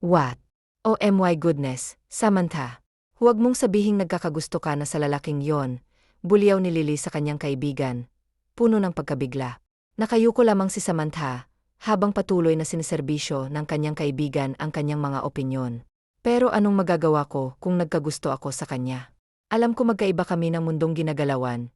What? Oh my goodness, Samantha. Huwag mong sabihing nagkakagusto ka na sa lalaking yon, buliyaw ni Lily sa kanyang kaibigan, puno ng pagkabigla. Nakayuko lamang si Samantha, habang patuloy na siniserbisyo ng kanyang kaibigan ang kanyang mga opinyon. Pero anong magagawa ko kung nagkagusto ako sa kanya? Alam ko magkaiba kami ng mundong ginagalawan,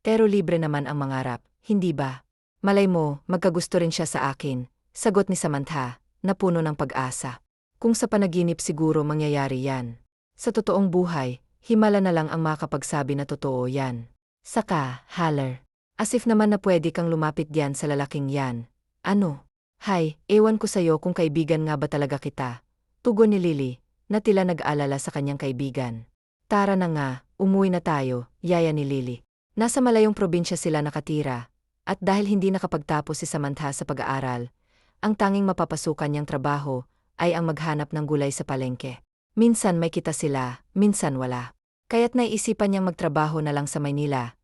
pero libre naman ang mangarap, hindi ba? Malay mo, magkagusto rin siya sa akin, sagot ni Samantha, na puno ng pag-asa. Kung sa panaginip siguro mangyayari yan. Sa totoong buhay, himala na lang ang makapagsabi na totoo yan. Saka, haller. As if naman na pwede kang lumapit diyan sa lalaking yan. Ano? Hay, ewan ko sa'yo kung kaibigan nga ba talaga kita. Tugon ni Lily, na tila nag-aalala sa kanyang kaibigan. Tara na nga, umuwi na tayo, yaya ni Lily. Nasa malayong probinsya sila nakatira, at dahil hindi nakapagtapos si Samantha sa pag-aaral, ang tanging mapapasukan niyang trabaho ay ang maghanap ng gulay sa palengke. Minsan may kita sila, minsan wala. Kaya't naiisipan niyang magtrabaho na lang sa Maynila,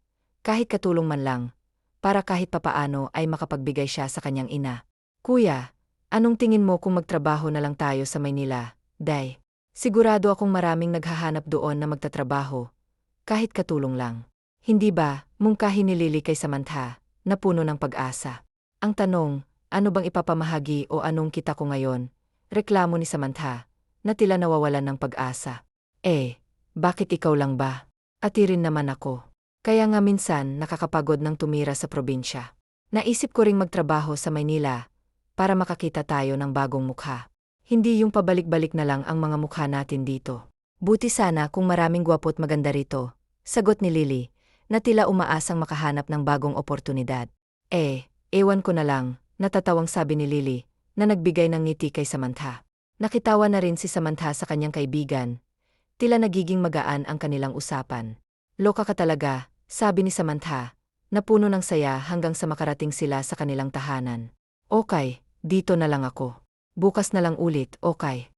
kahit katulong man lang, para kahit papaano ay makapagbigay siya sa kanyang ina. Kuya, anong tingin mo kung magtrabaho na lang tayo sa Maynila, Day? Sigurado akong maraming naghahanap doon na magtatrabaho, kahit katulong lang. Hindi ba, mungkahi ni Lily kay Samantha, na puno ng pag-asa. Ang tanong, ano bang ipapamahagi o anong kita ko ngayon? Reklamo ni Samantha, na tila nawawalan ng pag-asa. Bakit ikaw lang ba? Ati rin naman ako. Kaya nga minsan nakakapagod ng tumira sa probinsya. Naisip ko ring magtrabaho sa Maynila, para makakita tayo ng bagong mukha. Hindi yung pabalik-balik na lang ang mga mukha natin dito. Buti sana kung maraming gwapo't maganda rito, sagot ni Lily, na tila umaasang makahanap ng bagong oportunidad. Ewan ko na lang, natatawang sabi ni Lily, na nagbigay ng ngiti kay Samantha. Nakitawa na rin si Samantha sa kanyang kaibigan. Tila nagiging magaan ang kanilang usapan. Loka ka talaga, sabi ni Samantha, na puno ng saya hanggang sa makarating sila sa kanilang tahanan. Okay, dito na lang ako. Bukas na lang ulit, okay.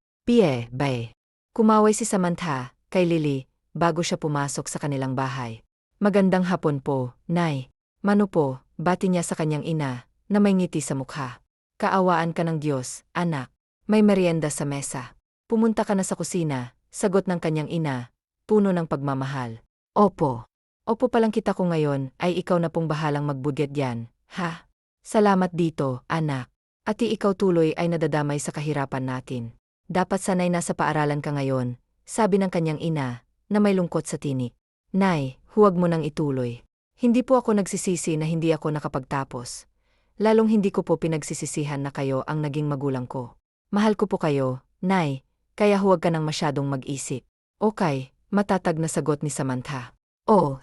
Bye. Kumaway si Samantha kay Lily bago siya pumasok sa kanilang bahay. Magandang hapon po, Nay. Mano po, bati niya sa kanyang ina, na may ngiti sa mukha. Kaawaan ka ng Diyos, anak. May merienda sa mesa. Pumunta ka na sa kusina, sagot ng kanyang ina, puno ng pagmamahal. Opo. Opo palang kita ko ngayon ay ikaw na pong bahalang magbudget yan, ha? Salamat dito, anak. Ati ikaw tuloy ay nadadamay sa kahirapan natin. Dapat sanay nasa paaralan ka ngayon, sabi ng kanyang ina, na may lungkot sa tinik. Nay, huwag mo nang ituloy. Hindi po ako nagsisisi na hindi ako nakapagtapos. Lalong hindi ko po pinagsisisihan na kayo ang naging magulang ko. Mahal ko po kayo, Nay, kaya huwag ka nang masyadong mag-isip. Okay, matatag na sagot ni Samantha.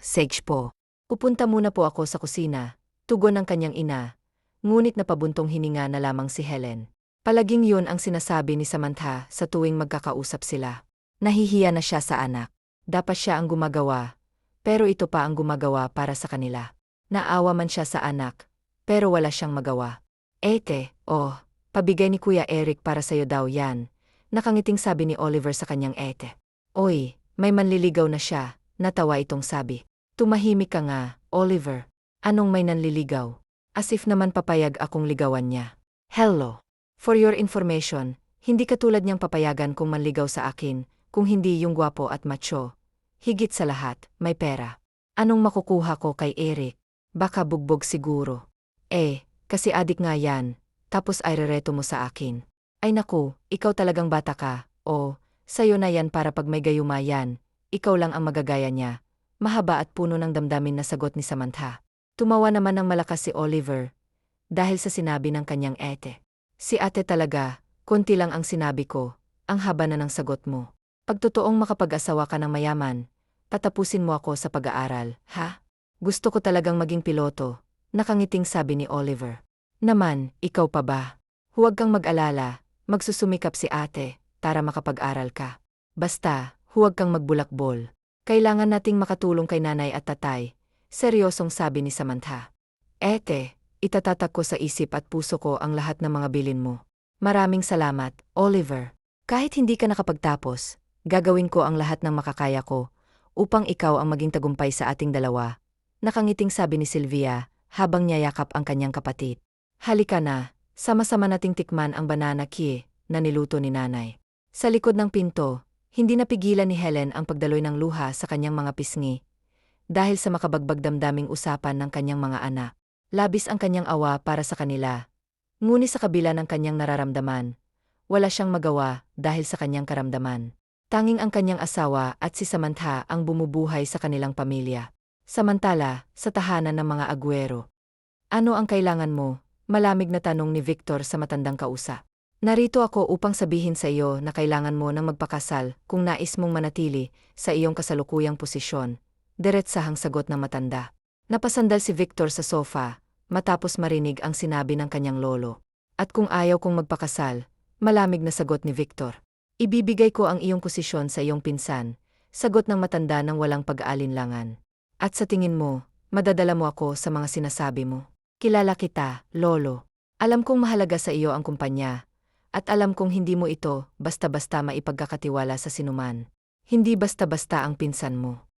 Sage po. Pupunta muna po ako sa kusina, tugon ng kanyang ina, ngunit napabuntong hininga na lamang si Helen. Palaging yun ang sinasabi ni Samantha sa tuwing magkakausap sila. Nahihiya na siya sa anak. Dapat siya ang gumagawa, pero ito pa ang gumagawa para sa kanila. Naawa man siya sa anak, pero wala siyang magawa. Pabigay ni Kuya Eric para sa'yo daw yan, nakangiting sabi ni Oliver sa kanyang ete. Oy, may manliligaw na siya, natawa itong sabi. Tumahimik ka nga, Oliver. Anong may nanliligaw? As if naman papayag akong ligawan niya. Hello. For your information, hindi katulad niyang papayagan kung manligaw sa akin, kung hindi yung gwapo at macho. Higit sa lahat, may pera. Anong makukuha ko kay Eric? Baka bugbog siguro. Kasi adik nga yan, tapos ay rereto mo sa akin. Ay naku, ikaw talagang bata ka, sayo na yan para pag may gayuma yan, ikaw lang ang magagaya niya. Mahaba at puno ng damdamin na sagot ni Samantha. Tumawa naman ng malakas si Oliver, dahil sa sinabi ng kanyang ete. Si ate talaga, konti lang ang sinabi ko, ang haba na ng sagot mo. Pag totoong makapag-asawa ka ng mayaman, patapusin mo ako sa pag-aaral, ha? Gusto ko talagang maging piloto, nakangiting sabi ni Oliver. Naman, ikaw pa ba? Huwag kang mag-alala, magsusumikap si ate, para makapag-aral ka. Basta, huwag kang magbulakbol. Kailangan nating makatulong kay nanay at tatay, seryosong sabi ni Samantha. Itatatak ko sa isip at puso ko ang lahat ng mga bilin mo. Maraming salamat, Oliver. Kahit hindi ka nakapagtapos, gagawin ko ang lahat ng makakaya ko, upang ikaw ang maging tagumpay sa ating dalawa. Nakangiting sabi ni Sylvia, habang niyayakap ang kanyang kapatid. Halika na, sama-sama nating tikman ang banana kie na niluto ni nanay. Sa likod ng pinto, hindi napigilan ni Helen ang pagdaloy ng luha sa kanyang mga pisngi, dahil sa makabagbag damdaming usapan ng kanyang mga anak. Labis ang kanyang awa para sa kanila. Ngunit sa kabila ng kanyang nararamdaman, wala siyang magawa dahil sa kanyang karamdaman. Tanging ang kanyang asawa at si Samantha ang bumubuhay sa kanilang pamilya. Samantala, sa tahanan ng mga Aguero. Ano ang kailangan mo? Malamig na tanong ni Victor sa matandang kausap. Narito ako upang sabihin sa iyo na kailangan mo ng magpakasal kung nais mong manatili sa iyong kasalukuyang posisyon. Diretsahang sagot ng matanda. Napasandal si Victor sa sofa, matapos marinig ang sinabi ng kanyang lolo. At kung ayaw kong magpakasal, malamig na sagot ni Victor. Ibibigay ko ang iyong posisyon sa iyong pinsan, sagot ng matanda ng walang pag-aalinlangan. At sa tingin mo, madadala mo ako sa mga sinasabi mo. Kilala kita, lolo. Alam kong mahalaga sa iyo ang kumpanya, at alam kong hindi mo ito basta-basta maipagkakatiwala sa sinuman. Hindi basta-basta ang pinsan mo.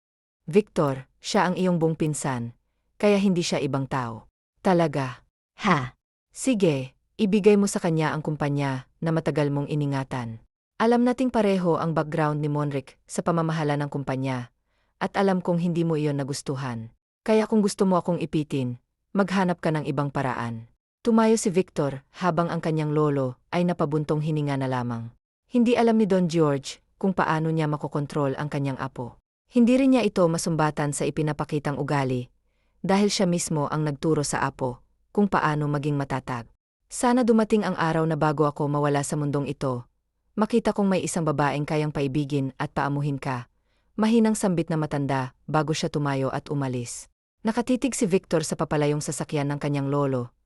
Victor, siya ang iyong buong pinsan, kaya hindi siya ibang tao. Talaga? Ha? Sige, ibigay mo sa kanya ang kumpanya na matagal mong iningatan. Alam nating pareho ang background ni Monric sa pamamahala ng kumpanya, at alam kong hindi mo iyon nagustuhan. Kaya kung gusto mo akong ipitin, maghanap ka ng ibang paraan. Tumayo si Victor habang ang kanyang lolo ay napabuntong hininga na lamang. Hindi alam ni Don George kung paano niya makokontrol ang kanyang apo. Hindi rin niya ito masumbatan sa ipinapakitang ugali, dahil siya mismo ang nagturo sa apo kung paano maging matatag. Sana dumating ang araw na bago ako mawala sa mundong ito, makita kong may isang babaeng kayang paibigin at paamuhin ka. Mahinang sambit na matanda bago siya tumayo at umalis. Nakatitig si Victor sa papalayong sasakyan ng kanyang lolo.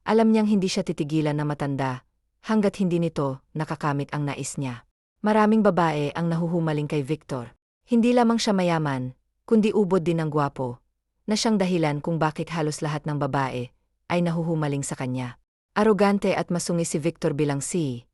Alam niyang hindi siya titigilan na matanda, hanggat hindi nito nakakamit ang nais niya. Maraming babae ang nahuhumaling kay Victor. Hindi lamang siya mayaman, kundi ubod din ng gwapo, na siyang dahilan kung bakit halos lahat ng babae ay nahuhumaling sa kanya. Arogante at masungi si Victor bilang CEO,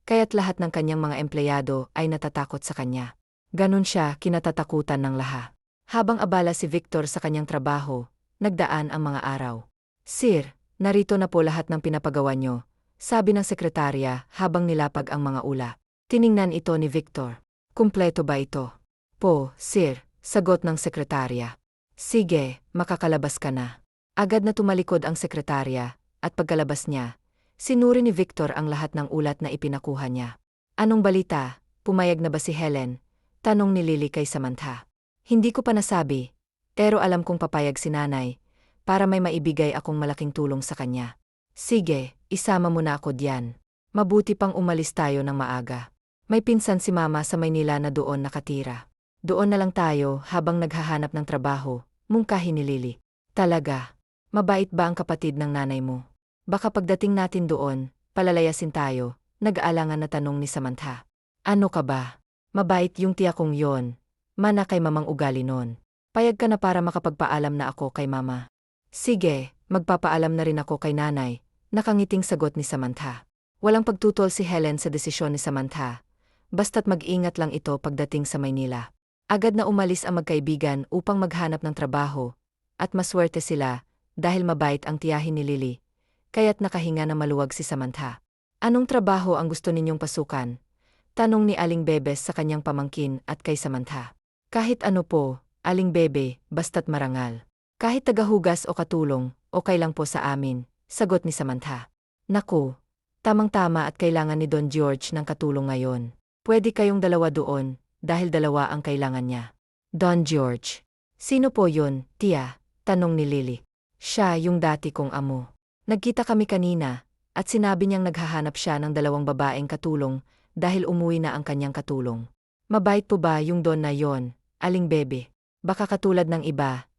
kaya't lahat ng kanyang mga empleyado ay natatakot sa kanya. Ganon siya kinatatakutan ng lahat. Habang abala si Victor sa kanyang trabaho, nagdaan ang mga araw. Sir, narito na po lahat ng pinapagawa niyo, sabi ng sekretarya habang nilapag ang mga ula. Tiningnan ito ni Victor. Kumpleto ba ito? Po, sir, sagot ng sekretarya. Sige, makakalabas ka na. Agad na tumalikod ang sekretarya, at pagkalabas niya, sinuri ni Victor ang lahat ng ulat na ipinakuha niya. Anong balita? Pumayag na ba si Helen? Tanong ni Lily kay Samantha. Hindi ko pa nasabi, pero alam kong papayag si nanay, para may maibigay akong malaking tulong sa kanya. Sige, isama mo na ako diyan. Mabuti pang umalis tayo ng maaga. May pinsan si mama sa Maynila na doon nakatira. Doon na lang tayo habang naghahanap ng trabaho, mungkahi ni Lily. Talaga? Mabait ba ang kapatid ng nanay mo? Baka pagdating natin doon, palalayasin tayo, nag-aalangan na tanong ni Samantha. Ano ka ba? Mabait yung tiya kong yon. Mana kay mamang ugali nun. Payag ka na para makapagpaalam na ako kay mama. Sige, magpapaalam na rin ako kay nanay, nakangiting sagot ni Samantha. Walang pagtutol si Helen sa desisyon ni Samantha, basta't mag-ingat lang ito pagdating sa Maynila. Agad na umalis ang magkaibigan upang maghanap ng trabaho, at maswerte sila dahil mabait ang tiyahin ni Lily, kaya't nakahinga na maluwag si Samantha. Anong trabaho ang gusto ninyong pasukan? Tanong ni Aling Bebes sa kanyang pamangkin at kay Samantha. Kahit ano po, Aling Bebe, basta't marangal. Kahit tagahugas o katulong, okay lang po sa amin, sagot ni Samantha. Naku, tamang-tama at kailangan ni Don George ng katulong ngayon. Pwede kayong dalawa doon, dahil dalawa ang kailangan niya. Don George. Sino po yun, tiya? Tanong ni Lily. Siya yung dati kong amo. Nagkita kami kanina, at sinabi niyang naghahanap siya ng dalawang babaeng katulong, dahil umuwi na ang kanyang katulong. Mabait po ba yung Don na yon, Aling Bebe? Baka katulad ng iba,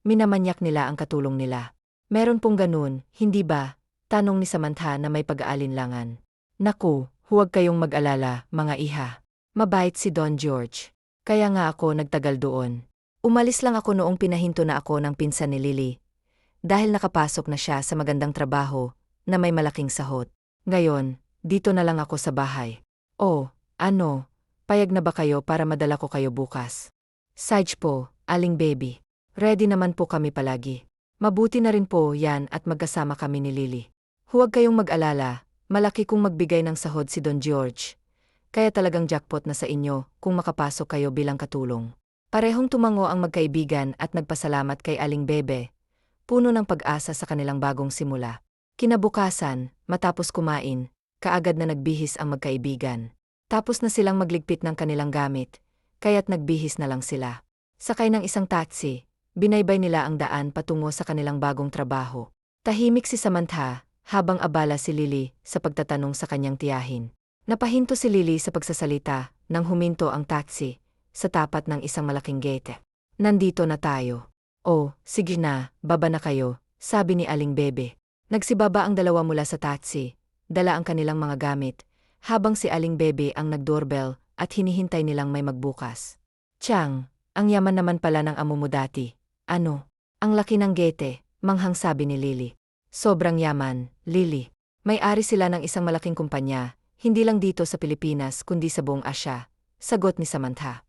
minamanyak nila ang katulong nila. Meron pong ganun, hindi ba? Tanong ni Samantha na may pag-aalinlangan. Naku, huwag kayong mag-alala, mga iha. Mabait si Don George. Kaya nga ako nagtagal doon. Umalis lang ako noong pinahinto na ako ng pinsan ni Lily. Dahil nakapasok na siya sa magandang trabaho, na may malaking sahod. Ngayon, dito na lang ako sa bahay. Oh, ano? Payag na ba kayo para madala ko kayo bukas? Sage po, Aling Baby. Ready naman po kami palagi. Mabuti na rin po yan at magkasama kami ni Lily. Huwag kayong mag-alala, malaki kong magbigay ng sahod si Don George. kaya talagang jackpot na sa inyo kung makapasok kayo bilang katulong. Parehong tumango ang magkaibigan at nagpasalamat kay Aling Bebe, puno ng pag-asa sa kanilang bagong simula. Kinabukasan, matapos kumain, kaagad na nagbihis ang magkaibigan. Tapos na silang magligpit ng kanilang gamit, kaya't nagbihis na lang sila. Sakay ng isang taxi, binaybay nila ang daan patungo sa kanilang bagong trabaho. Tahimik si Samantha, habang abala si Lily sa pagtatanong sa kanyang tiyahin. Napahinto si Lily sa pagsasalita nang huminto ang taxi sa tapat ng isang malaking gate. Nandito na tayo. Oh, sige na, baba na kayo, sabi ni Aling Bebe. Nagsibaba ang dalawa mula sa taxi, dala ang kanilang mga gamit, habang si Aling Bebe ang nagdoorbell at hinihintay nilang may magbukas. Chang, ang yaman naman pala ng amo mo dati. Ano? Ang laki ng gete, manghang sabi ni Lily. Sobrang yaman, Lily. May-ari sila ng isang malaking kumpanya, hindi lang dito sa Pilipinas kundi sa buong Asya, sagot ni Samantha.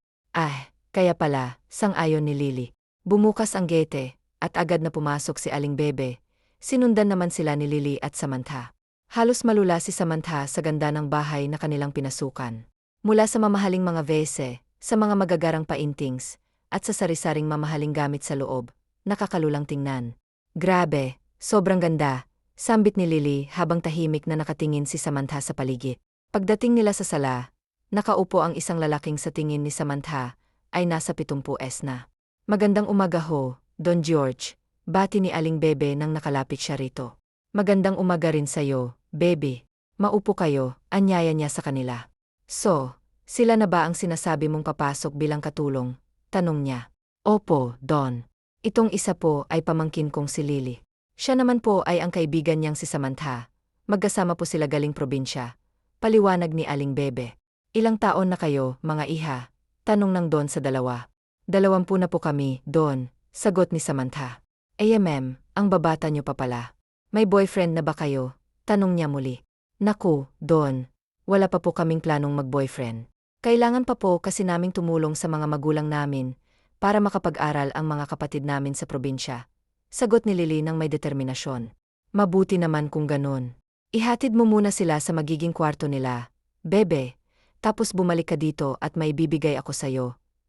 Kaya pala, sang-ayon ni Lily. Bumukas ang gate, at agad na pumasok si Aling Bebe. Sinundan naman sila ni Lily at Samantha. Halos malula si Samantha sa ganda ng bahay na kanilang pinasukan. Mula sa mamahaling mga vase, sa mga magagarang paintings, at sa sari-saring mamahaling gamit sa loob, nakakalulang tingnan. Grabe, sobrang ganda, sambit ni Lily habang tahimik na nakatingin si Samantha sa paligid. Pagdating nila sa sala, nakaupo ang isang lalaking sa tingin ni Samantha ay nasa 70s na. Magandang umaga ho, Don George, bati ni Aling Bebe nang nakalapit siya rito. Magandang umaga rin sa'yo, Bebe. Maupo kayo, anyaya niya sa kanila. So, sila na ba ang sinasabi mong papasok bilang katulong? Tanong niya. Opo, Don. Itong isa po ay pamangkin kong si Lily. Siya naman po ay ang kaibigan niyang si Samantha. Magkasama po sila galing probinsya. Paliwanag ni Aling Bebe. Ilang taon na kayo, mga iha? Tanong ng Don sa dalawa. 20 na po kami, Don, sagot ni Samantha. Ang babata niyo pa pala. May boyfriend na ba kayo? Tanong niya muli. Naku, Don, wala pa po kaming planong mag-boyfriend. Kailangan pa po kasi naming tumulong sa mga magulang namin para makapag-aral ang mga kapatid namin sa probinsya. Sagot ni Lily ng may determinasyon. Mabuti naman kung ganun. Ihatid mo muna sila sa magiging kwarto nila, Bebe, tapos bumalik ka dito at may bibigay ako sa'yo,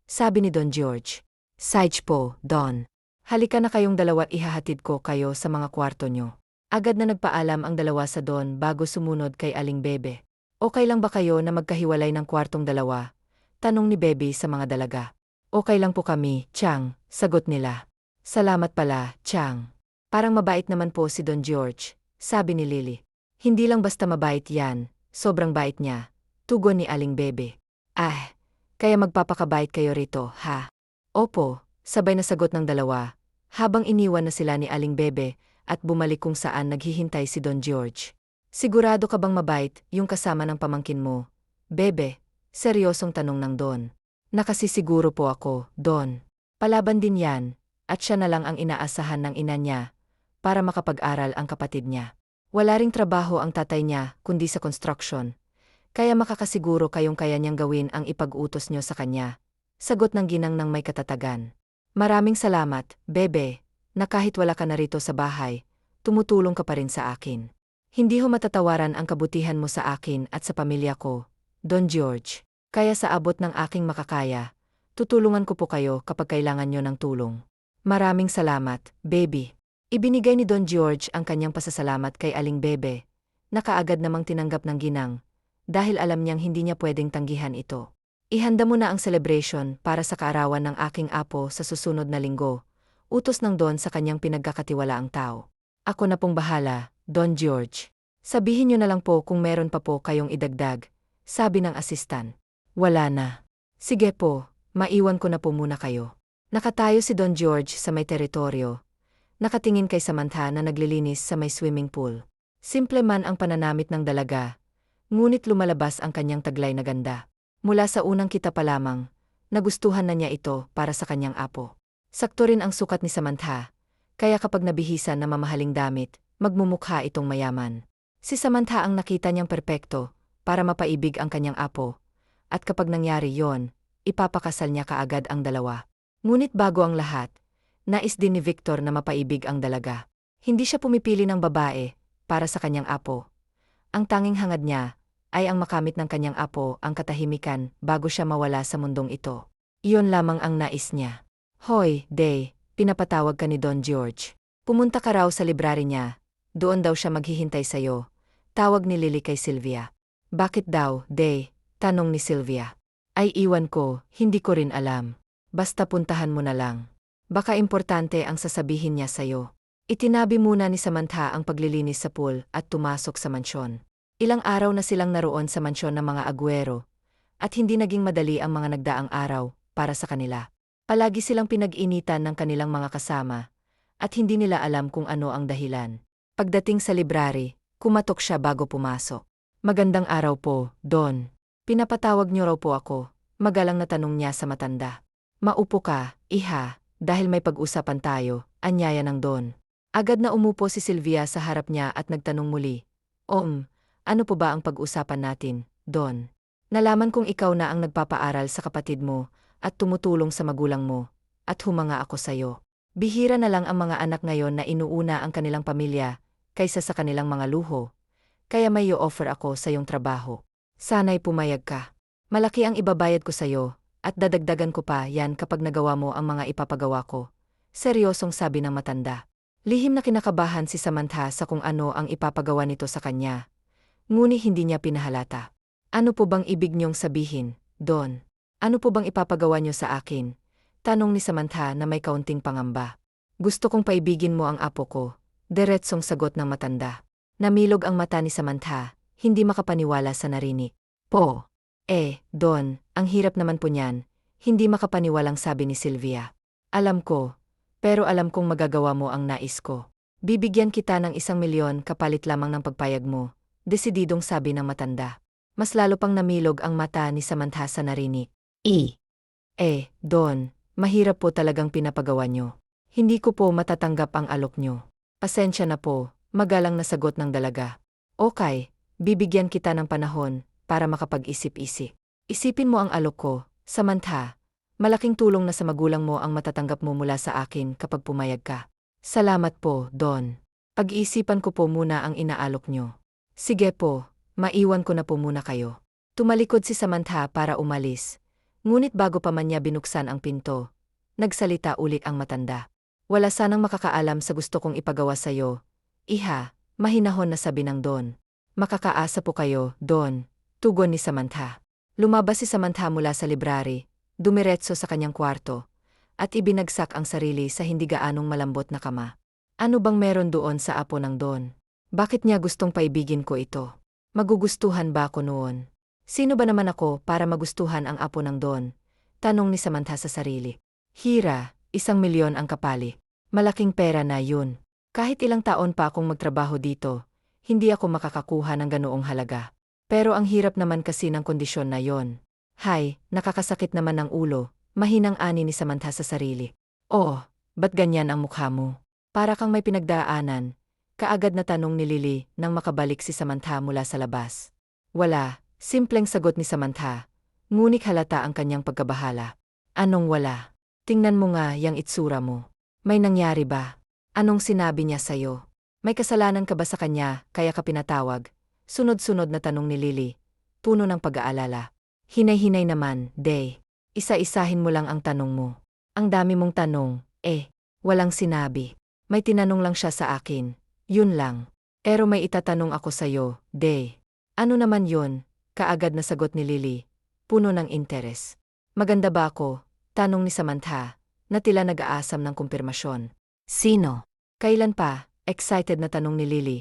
sabi ni Don George. Sige po, Don. Halika na kayong dalawa, ihahatid ko kayo sa mga kwarto nyo. Agad na nagpaalam ang dalawa sa Don bago sumunod kay Aling Bebe. Okay lang ba kayo na magkahiwalay ng kwartong dalawa? Tanong ni Bebe sa mga dalaga. Okay lang po kami, Chang, sagot nila. Salamat pala, Chang. Parang mabait naman po si Don George, sabi ni Lily. Hindi lang basta mabait yan, sobrang bait niya, tugon ni Aling Bebe. Kaya magpapakabait kayo rito, ha? Opo, sabay na sagot ng dalawa, habang iniwan na sila ni Aling Bebe at bumalik kung saan naghihintay si Don George. Sigurado ka bang mabait yung kasama ng pamangkin mo, Bebe? Seryosong tanong ng Don. Nakasisiguro po ako, Don. Palaban din yan, at siya na lang ang inaasahan ng ina niya para makapag-aral ang kapatid niya. Wala ring trabaho ang tatay niya kundi sa construction. Kaya makakasiguro kayong kaya niyang gawin ang ipag-utos niyo sa kanya. Sagot ng ginang ng may katatagan. Maraming salamat, Bebe, na kahit wala ka na rito sa bahay, tumutulong ka pa rin sa akin. Hindi ho matatawaran ang kabutihan mo sa akin at sa pamilya ko, Don George. Kaya sa abot ng aking makakaya, tutulungan ko po kayo kapag kailangan nyo ng tulong. Maraming salamat, Baby. Ibinigay ni Don George ang kanyang pasasalamat kay Aling Bebe, na kaagad namang tinanggap ng ginang, dahil alam niyang hindi niya pwedeng tanggihan ito. Ihanda mo na ang celebration para sa kaarawan ng aking apo sa susunod na linggo, utos ng Don sa kanyang pinagkakatiwalaang tao. Ako na pong bahala, Don George. Sabihin niyo na lang po kung meron pa po kayong idagdag, sabi ng asistan. Wala na. Sige po, maiwan ko na po muna kayo. Nakatayo si Don George sa may teritoryo. Nakatingin kay Samantha na naglilinis sa may swimming pool. Simple man ang pananamit ng dalaga, ngunit lumalabas ang kanyang taglay na ganda. Mula sa unang kita pa lamang, nagustuhan na niya ito para sa kanyang apo. Sakto rin ang sukat ni Samantha, kaya kapag nabihisan na mamahaling damit, magmumukha itong mayaman. Si Samantha ang nakita niyang perpekto para mapaibig ang kanyang apo. At kapag nangyari yon, ipapakasal niya kaagad ang dalawa. Ngunit bago ang lahat, nais din ni Victor na mapaibig ang dalaga. Hindi siya pumipili ng babae para sa kanyang apo. Ang tanging hangad niya ay ang makamit ng kanyang apo ang katahimikan bago siya mawala sa mundong ito. Iyon lamang ang nais niya. Hoy, Day, pinapatawag ka ni Don George. Pumunta ka raw sa library niya. Doon daw siya maghihintay sa'yo. Tawag ni Lily kay Sylvia. Bakit daw, Day? Tanong ni Sylvia. Ay iwan ko, hindi ko rin alam. Basta puntahan mo na lang. Baka importante ang sasabihin niya sa'yo. Itinabi muna ni Samantha ang paglilinis sa pool at tumasok sa mansyon. Ilang araw na silang naroon sa mansyon ng mga Aguero, at hindi naging madali ang mga nagdaang araw para sa kanila. Palagi silang pinag-initan ng kanilang mga kasama, at hindi nila alam kung ano ang dahilan. Pagdating sa library, kumatok siya bago pumasok. Magandang araw po, Don. Pinapatawag niyo raw po ako, magalang na tanong niya sa matanda. Maupo ka, iha, dahil may pag-usapan tayo, anyaya ng Don. Agad na umupo si Sylvia sa harap niya at nagtanong muli. Ano po ba ang pag-usapan natin, Don? Nalaman kong ikaw na ang nagpapaaral sa kapatid mo at tumutulong sa magulang mo, at humanga ako sa'yo. Bihira na lang ang mga anak ngayon na inuuna ang kanilang pamilya kaysa sa kanilang mga luho. Kaya may i-offer ako sa iyong trabaho. Sana'y pumayag ka. Malaki ang ibabayad ko sa'yo, at dadagdagan ko pa yan kapag nagawa mo ang mga ipapagawa ko. Seryosong sabi ng matanda. Lihim na kinakabahan si Samantha sa kung ano ang ipapagawa nito sa kanya. Ngunit hindi niya pinahalata. Ano po bang ibig niyong sabihin, Don? Ano po bang ipapagawa niyo sa akin? Tanong ni Samantha na may kaunting pangamba. Gusto kong paibigin mo ang apo ko. Diretsong sagot ng matanda. Namilog ang mata ni Samantha, hindi makapaniwala sa narinig. Po. Don, ang hirap naman po niyan. Hindi makapaniwalang sabi ni Sylvia. Alam ko. Pero alam kong magagawa mo ang nais ko. Bibigyan kita ng 1,000,000 kapalit lamang ng pagpayag mo, desididong sabi ng matanda. Mas lalo pang namilog ang mata ni Samantha sa narinig. Don, mahirap po talagang pinapagawa nyo. Hindi ko po matatanggap ang alok nyo. Pasensya na po, magalang na sagot ng dalaga. Okay, bibigyan kita ng panahon para makapag-isip-isip. Isipin mo ang alok ko, Samantha. Malaking tulong na sa magulang mo ang matatanggap mo mula sa akin kapag pumayag ka. Salamat po, Don. Pag-iisipan ko po muna ang inaalok nyo. Sige po, maiwan ko na po muna kayo. Tumalikod si Samantha para umalis. Ngunit bago pa man niya binuksan ang pinto, nagsalita ulit ang matanda. Wala sanang makakaalam sa gusto kong ipagawa sa'yo. Iha, mahinahon na sabi ng Don. Makakaasa po kayo, Don, tugon ni Samantha. Lumabas si Samantha mula sa library. Dumiretso sa kanyang kwarto, at ibinagsak ang sarili sa hindi gaanong malambot na kama. Ano bang meron doon sa apo ng Don? Bakit niya gustong paibigin ko ito? Magugustuhan ba ako noon? Sino ba naman ako para magustuhan ang apo ng Don? Tanong ni Samantha sa sarili. Hira, 1,000,000 ang kapali. Malaking pera na yun. Kahit ilang taon pa akong magtrabaho dito, hindi ako makakakuha ng ganoong halaga. Pero ang hirap naman kasi ng kondisyon na yon. Hay, nakakasakit naman ng ulo, mahinang ani ni Samantha sa sarili. Ba't ganyan ang mukha mo? Para kang may pinagdaanan. Kaagad na tanong ni Lily nang makabalik si Samantha mula sa labas. Wala, simpleng sagot ni Samantha. Ngunit halata ang kanyang pagkabahala. Anong wala? Tingnan mo nga yang itsura mo. May nangyari ba? Anong sinabi niya sa'yo? May kasalanan ka ba sa kanya kaya ka pinatawag? Sunod-sunod na tanong ni Lily, puno ng pag-aalala. Hinay-hinay naman, Day. Isa-isahin mo lang ang tanong mo. Ang dami mong tanong, walang sinabi. May tinanong lang siya sa akin. Yun lang. Pero may itatanong ako sa'yo, Day. Ano naman yun? Kaagad na sagot ni Lily, puno ng interes. Maganda ba ako? Tanong ni Samantha, na tila nag-aasam ng kumpirmasyon. Sino? Kailan pa? Excited na tanong ni Lily,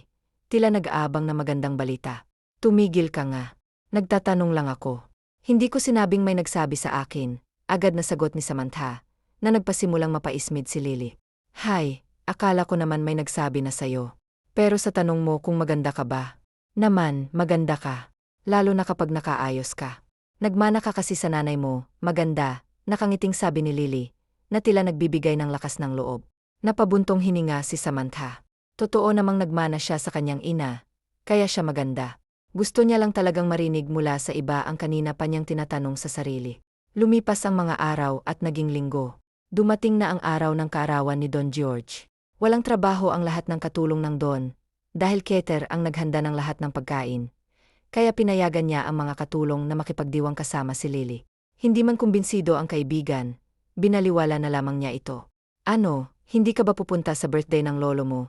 tila nag-aabang na magandang balita. Tumigil ka nga. Nagtatanong lang ako. Hindi ko sinabing may nagsabi sa akin, agad na sagot ni Samantha, na nagpasimulang mapaismid si Lily. Hay, akala ko naman may nagsabi na sa'yo. Pero sa tanong mo kung maganda ka ba? Naman, maganda ka. Lalo na kapag nakaayos ka. Nagmana ka kasi sa nanay mo, maganda, nakangiting sabi ni Lily, na tila nagbibigay ng lakas ng loob. Napabuntong hininga si Samantha. Totoo namang nagmana siya sa kanyang ina, kaya siya maganda. Gusto niya lang talagang marinig mula sa iba ang kanina pa niyang tinatanong sa sarili. Lumipas ang mga araw at naging linggo. Dumating na ang araw ng kaarawan ni Don George. Walang trabaho ang lahat ng katulong ng Don, dahil cater ang naghanda ng lahat ng pagkain. kaya pinayagan niya ang mga katulong na makipagdiwang kasama si Lily. Hindi man kumbinsido ang kaibigan, binaliwala na lamang niya ito. Ano, hindi ka ba pupunta sa birthday ng lolo mo?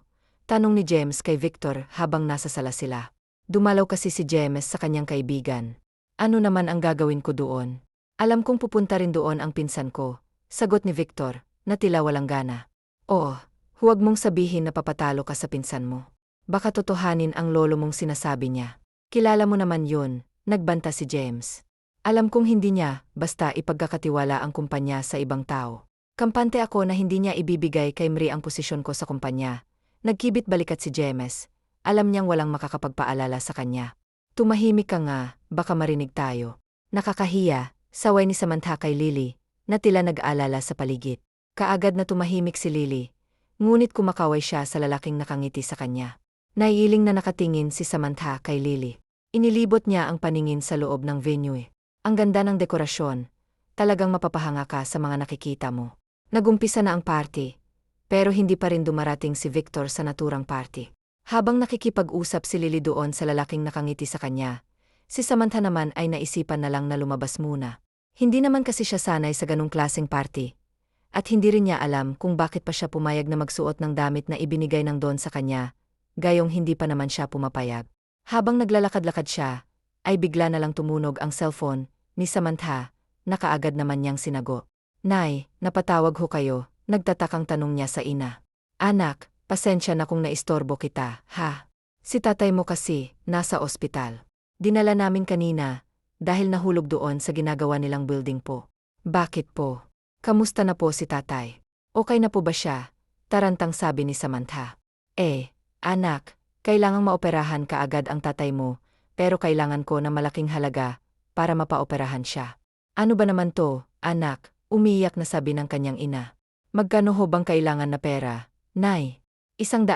Tanong ni James kay Victor habang nasa sala sila. Dumalaw kasi si James sa kanyang kaibigan. Ano naman ang gagawin ko doon? Alam kong pupunta rin doon ang pinsan ko, sagot ni Victor, na tila walang gana. Oo, huwag mong sabihin na papatalo ka sa pinsan mo. Baka totohanin ang lolo mong sinasabi niya. Kilala mo naman yun, nagbanta si James. Alam kong hindi niya, basta ipagkakatiwala ang kumpanya sa ibang tao. Kampante ako na hindi niya ibibigay kay Mri ang posisyon ko sa kumpanya. Nagkibit balikat si James. Alam niyang walang makakapagpaalala sa kanya. Tumahimik ka nga, baka marinig tayo. Nakakahiya, saway ni Samantha kay Lily, na tila nag-aalala sa paligid. Kaagad na tumahimik si Lily, ngunit kumakaway siya sa lalaking nakangiti sa kanya. Naiiling na nakatingin si Samantha kay Lily. Inilibot niya ang paningin sa loob ng venue. Ang ganda ng dekorasyon. Talagang mapapahanga ka sa mga nakikita mo. Nagumpisa na ang party, pero hindi pa rin dumarating si Victor sa naturang party. Habang nakikipag-usap si Lily doon sa lalaking nakangiti sa kanya, si Samantha naman ay naisipan na lang na lumabas muna. Hindi naman kasi siya sanay sa ganung klaseng party. At hindi rin niya alam kung bakit pa siya pumayag na magsuot ng damit na ibinigay ng Don sa kanya, gayong hindi pa naman siya pumapayag. Habang naglalakad-lakad siya, ay bigla na lang tumunog ang cellphone ni Samantha, na kaagad naman niyang sinagot. Nay, napatawag ho kayo, nagtatakang tanong niya sa ina. Anak, pasensya na kung naistorbo kita, ha? Si tatay mo kasi, nasa ospital. Dinala namin kanina, dahil nahulog doon sa ginagawa nilang building po. Bakit po? Kamusta na po si tatay? Okay na po ba siya? Tarantang sabi ni Samantha. Anak, kailangang maoperahan kaagad ang tatay mo, pero kailangan ko na malaking halaga para mapaoperahan siya. Ano ba naman to, anak? Umiyak na sabi ng kanyang ina. Magkano ho bang kailangan na pera, Nay? 100,000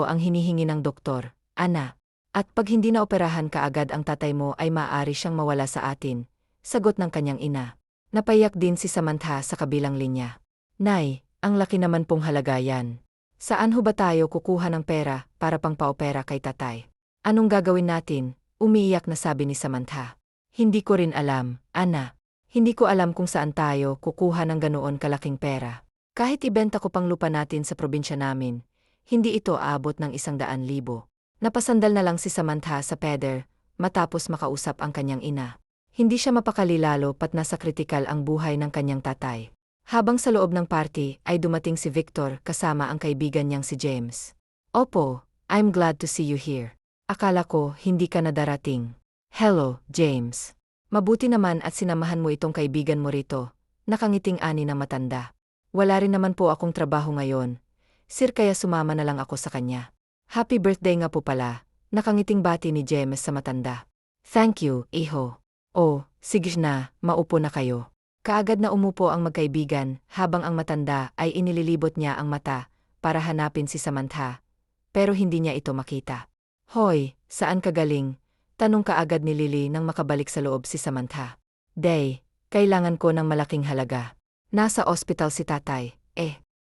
ang hinihingi ng doktor, Ana. At pag hindi na operahan kaagad ang tatay mo ay maaari siyang mawala sa atin, sagot ng kanyang ina. Napayak din si Samantha sa kabilang linya. Nay, ang laki naman pong halaga yan. Saan ho ba tayo kukuha ng pera para pang paopera kay tatay? Anong gagawin natin? Umiiyak na sabi ni Samantha. Hindi ko rin alam, Ana. Hindi ko alam kung saan tayo kukuha ng ganoon kalaking pera. Kahit ibenta ko pang lupa natin sa probinsya namin, hindi ito aabot ng 100,000. Napasandal na lang si Samantha sa peder, matapos makausap ang kanyang ina. Hindi siya mapakali lalo pat nasa kritikal ang buhay ng kanyang tatay. Habang sa loob ng party ay dumating si Victor kasama ang kaibigan niyang si James. Opo, I'm glad to see you here. Akala ko hindi ka na darating. Hello, James. Mabuti naman at sinamahan mo itong kaibigan mo rito, nakangiting ani ng matanda. Wala rin naman po akong trabaho ngayon, sir, kaya sumama na lang ako sa kanya. Happy birthday nga po pala, nakangiting bati ni James sa matanda. Thank you, iho. Oh, sige na, maupo na kayo. Kaagad na umupo ang magkaibigan habang ang matanda ay inililibot niya ang mata para hanapin si Samantha, pero hindi niya ito makita. Hoy, saan ka galing? Tanong kaagad ni Lily nang makabalik sa loob si Samantha. Day, kailangan ko ng malaking halaga. Nasa ospital si tatay,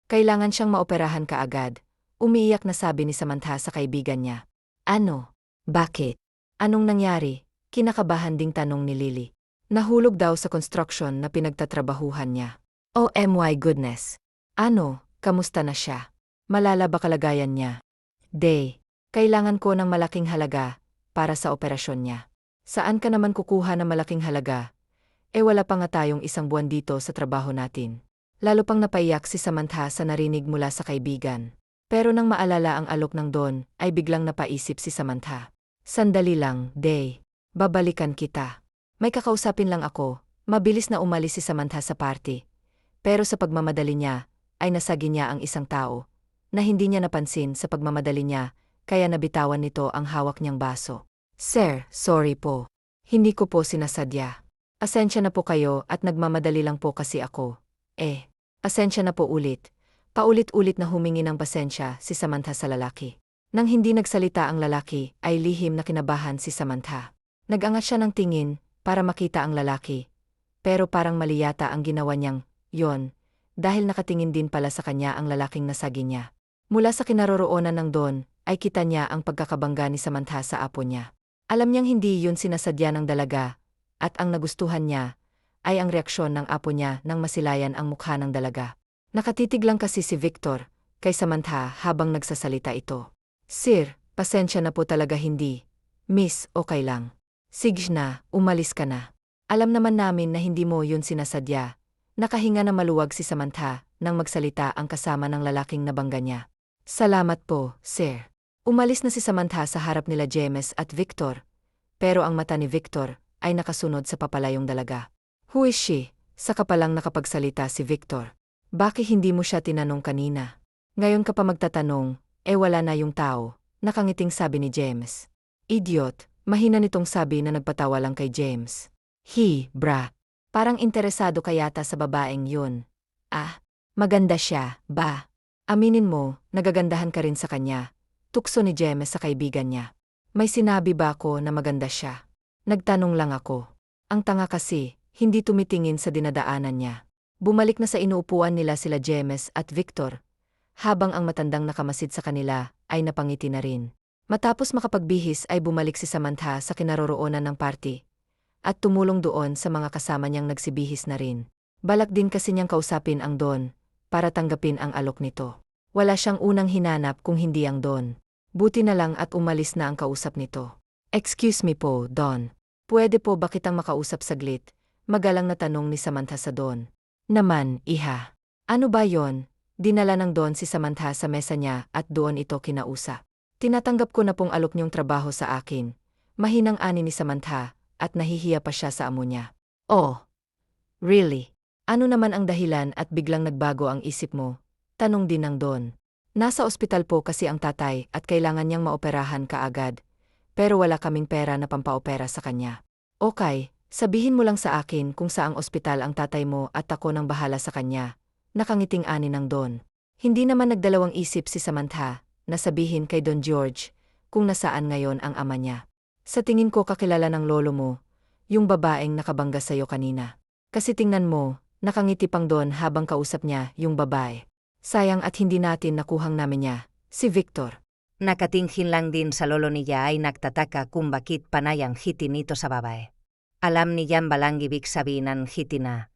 kailangan siyang maoperahan kaagad. Umiiyak na sabi ni Samantha sa kaibigan niya. Ano? Bakit? Anong nangyari? Kinakabahan ding tanong ni Lily. Nahulog daw sa construction na pinagtatrabahuhan niya. Oh my goodness. Ano, kamusta na siya? Malala ba kalagayan niya? Day, kailangan ko ng malaking halaga para sa operasyon niya. Saan ka naman kukuha ng malaking halaga? Wala pa nga tayong 1 buwan dito sa trabaho natin. Lalo pang napaiyak si Samantha sa narinig mula sa kaibigan. Pero nang maalala ang alok ng Don, ay biglang napaisip si Samantha. Sandali lang, Day. Babalikan kita. May kakausapin lang ako. Mabilis na umalis si Samantha sa party. Pero sa pagmamadali niya, ay nasagi niya ang isang tao, na hindi niya napansin sa pagmamadali niya, kaya nabitawan nito ang hawak niyang baso. Sir, sorry po. Hindi ko po sinasadya. Asensya na po kayo at nagmamadali lang po kasi ako. Asensya na po ulit. Paulit-ulit na humingi ng pasensya si Samantha sa lalaki. Nang hindi nagsalita ang lalaki, ay lihim na kinabahan si Samantha. Nag-angat siya ng tingin para makita ang lalaki. Pero parang mali yata ang ginawa niyang yon, dahil nakatingin din pala sa kanya ang lalaking nasagi niya. Mula sa kinaroroonan ng Don, ay kita niya ang pagkakabangga ni Samantha sa apo niya. Alam niyang hindi yun sinasadya ng dalaga, at ang nagustuhan niya ay ang reaksyon ng apo niya nang masilayan ang mukha ng dalaga. Nakatitig lang kasi si Victor kay Samantha habang nagsasalita ito. Sir, pasensya na po talaga hindi. Miss, okay lang. Sige na, umalis ka na. Alam naman namin na hindi mo yun sinasadya. Nakahinga na maluwag si Samantha nang magsalita ang kasama ng lalaking nabangga niya. Salamat po, sir. Umalis na si Samantha sa harap nila James at Victor, pero ang mata ni Victor ay nakasunod sa papalayong dalaga. Who is she? Saka palang nakapagsalita si Victor. Bakit hindi mo siya tinanong kanina? Ngayon ka pa magtatanong, wala na yung tao, nakangiting sabi ni James. Idiot, mahina nitong sabi na nagpatawa lang kay James. Bra. Parang interesado ka yata sa babaeng yun. Ah, maganda siya, ba? Aminin mo, nagagandahan ka rin sa kanya. Tukso ni James sa kaibigan niya. May sinabi ba ako na maganda siya? Nagtanong lang ako. Ang tanga kasi, hindi tumitingin sa dinadaanan niya. Bumalik na sa inuupuan nila sila James at Victor, habang ang matandang nakamasid sa kanila ay napangiti na rin. Matapos makapagbihis ay bumalik si Samantha sa kinaroroonan ng party, at tumulong doon sa mga kasama niyang nagsibihis na rin. Balak din kasi niyang kausapin ang Don, para tanggapin ang alok nito. Wala siyang unang hinanap kung hindi ang Don. Buti na lang at umalis na ang kausap nito. Excuse me po, Don. Pwede po ba kitang makausap saglit? Magalang na tanong ni Samantha sa Don. Naman, iha. Ano ba yon? Dinala ng Don si Samantha sa mesa niya at doon ito kinausap. Tinatanggap ko na pong alok niyong trabaho sa akin. Mahinang ani ni Samantha at nahihiya pa siya sa amo niya. Oh, really? Ano naman ang dahilan at biglang nagbago ang isip mo? Tanong din ng Don. Nasa ospital po kasi ang tatay at kailangan niyang maoperahan kaagad. Pero wala kaming pera na pampaopera sa kanya. Okay, sabihin mo lang sa akin kung saang ospital ang tatay mo at ako nang bahala sa kanya. Nakangiting ani ng Don. Hindi naman nagdalawang isip si Samantha na sabihin kay Don George kung nasaan ngayon ang ama niya. Sa tingin ko kakilala ng lolo mo, yung babaeng nakabangga sa'yo kanina. Kasi tingnan mo, nakangiti pang Don habang kausap niya yung babae. Sayang at hindi natin nakuhang namin niya, si Victor. Nakatingin lang din sa lolo niya ay nagtataka kung bakit panay ang hiti nito sa babae. Alam ni Jan balang ibig sabihin ng hiti na,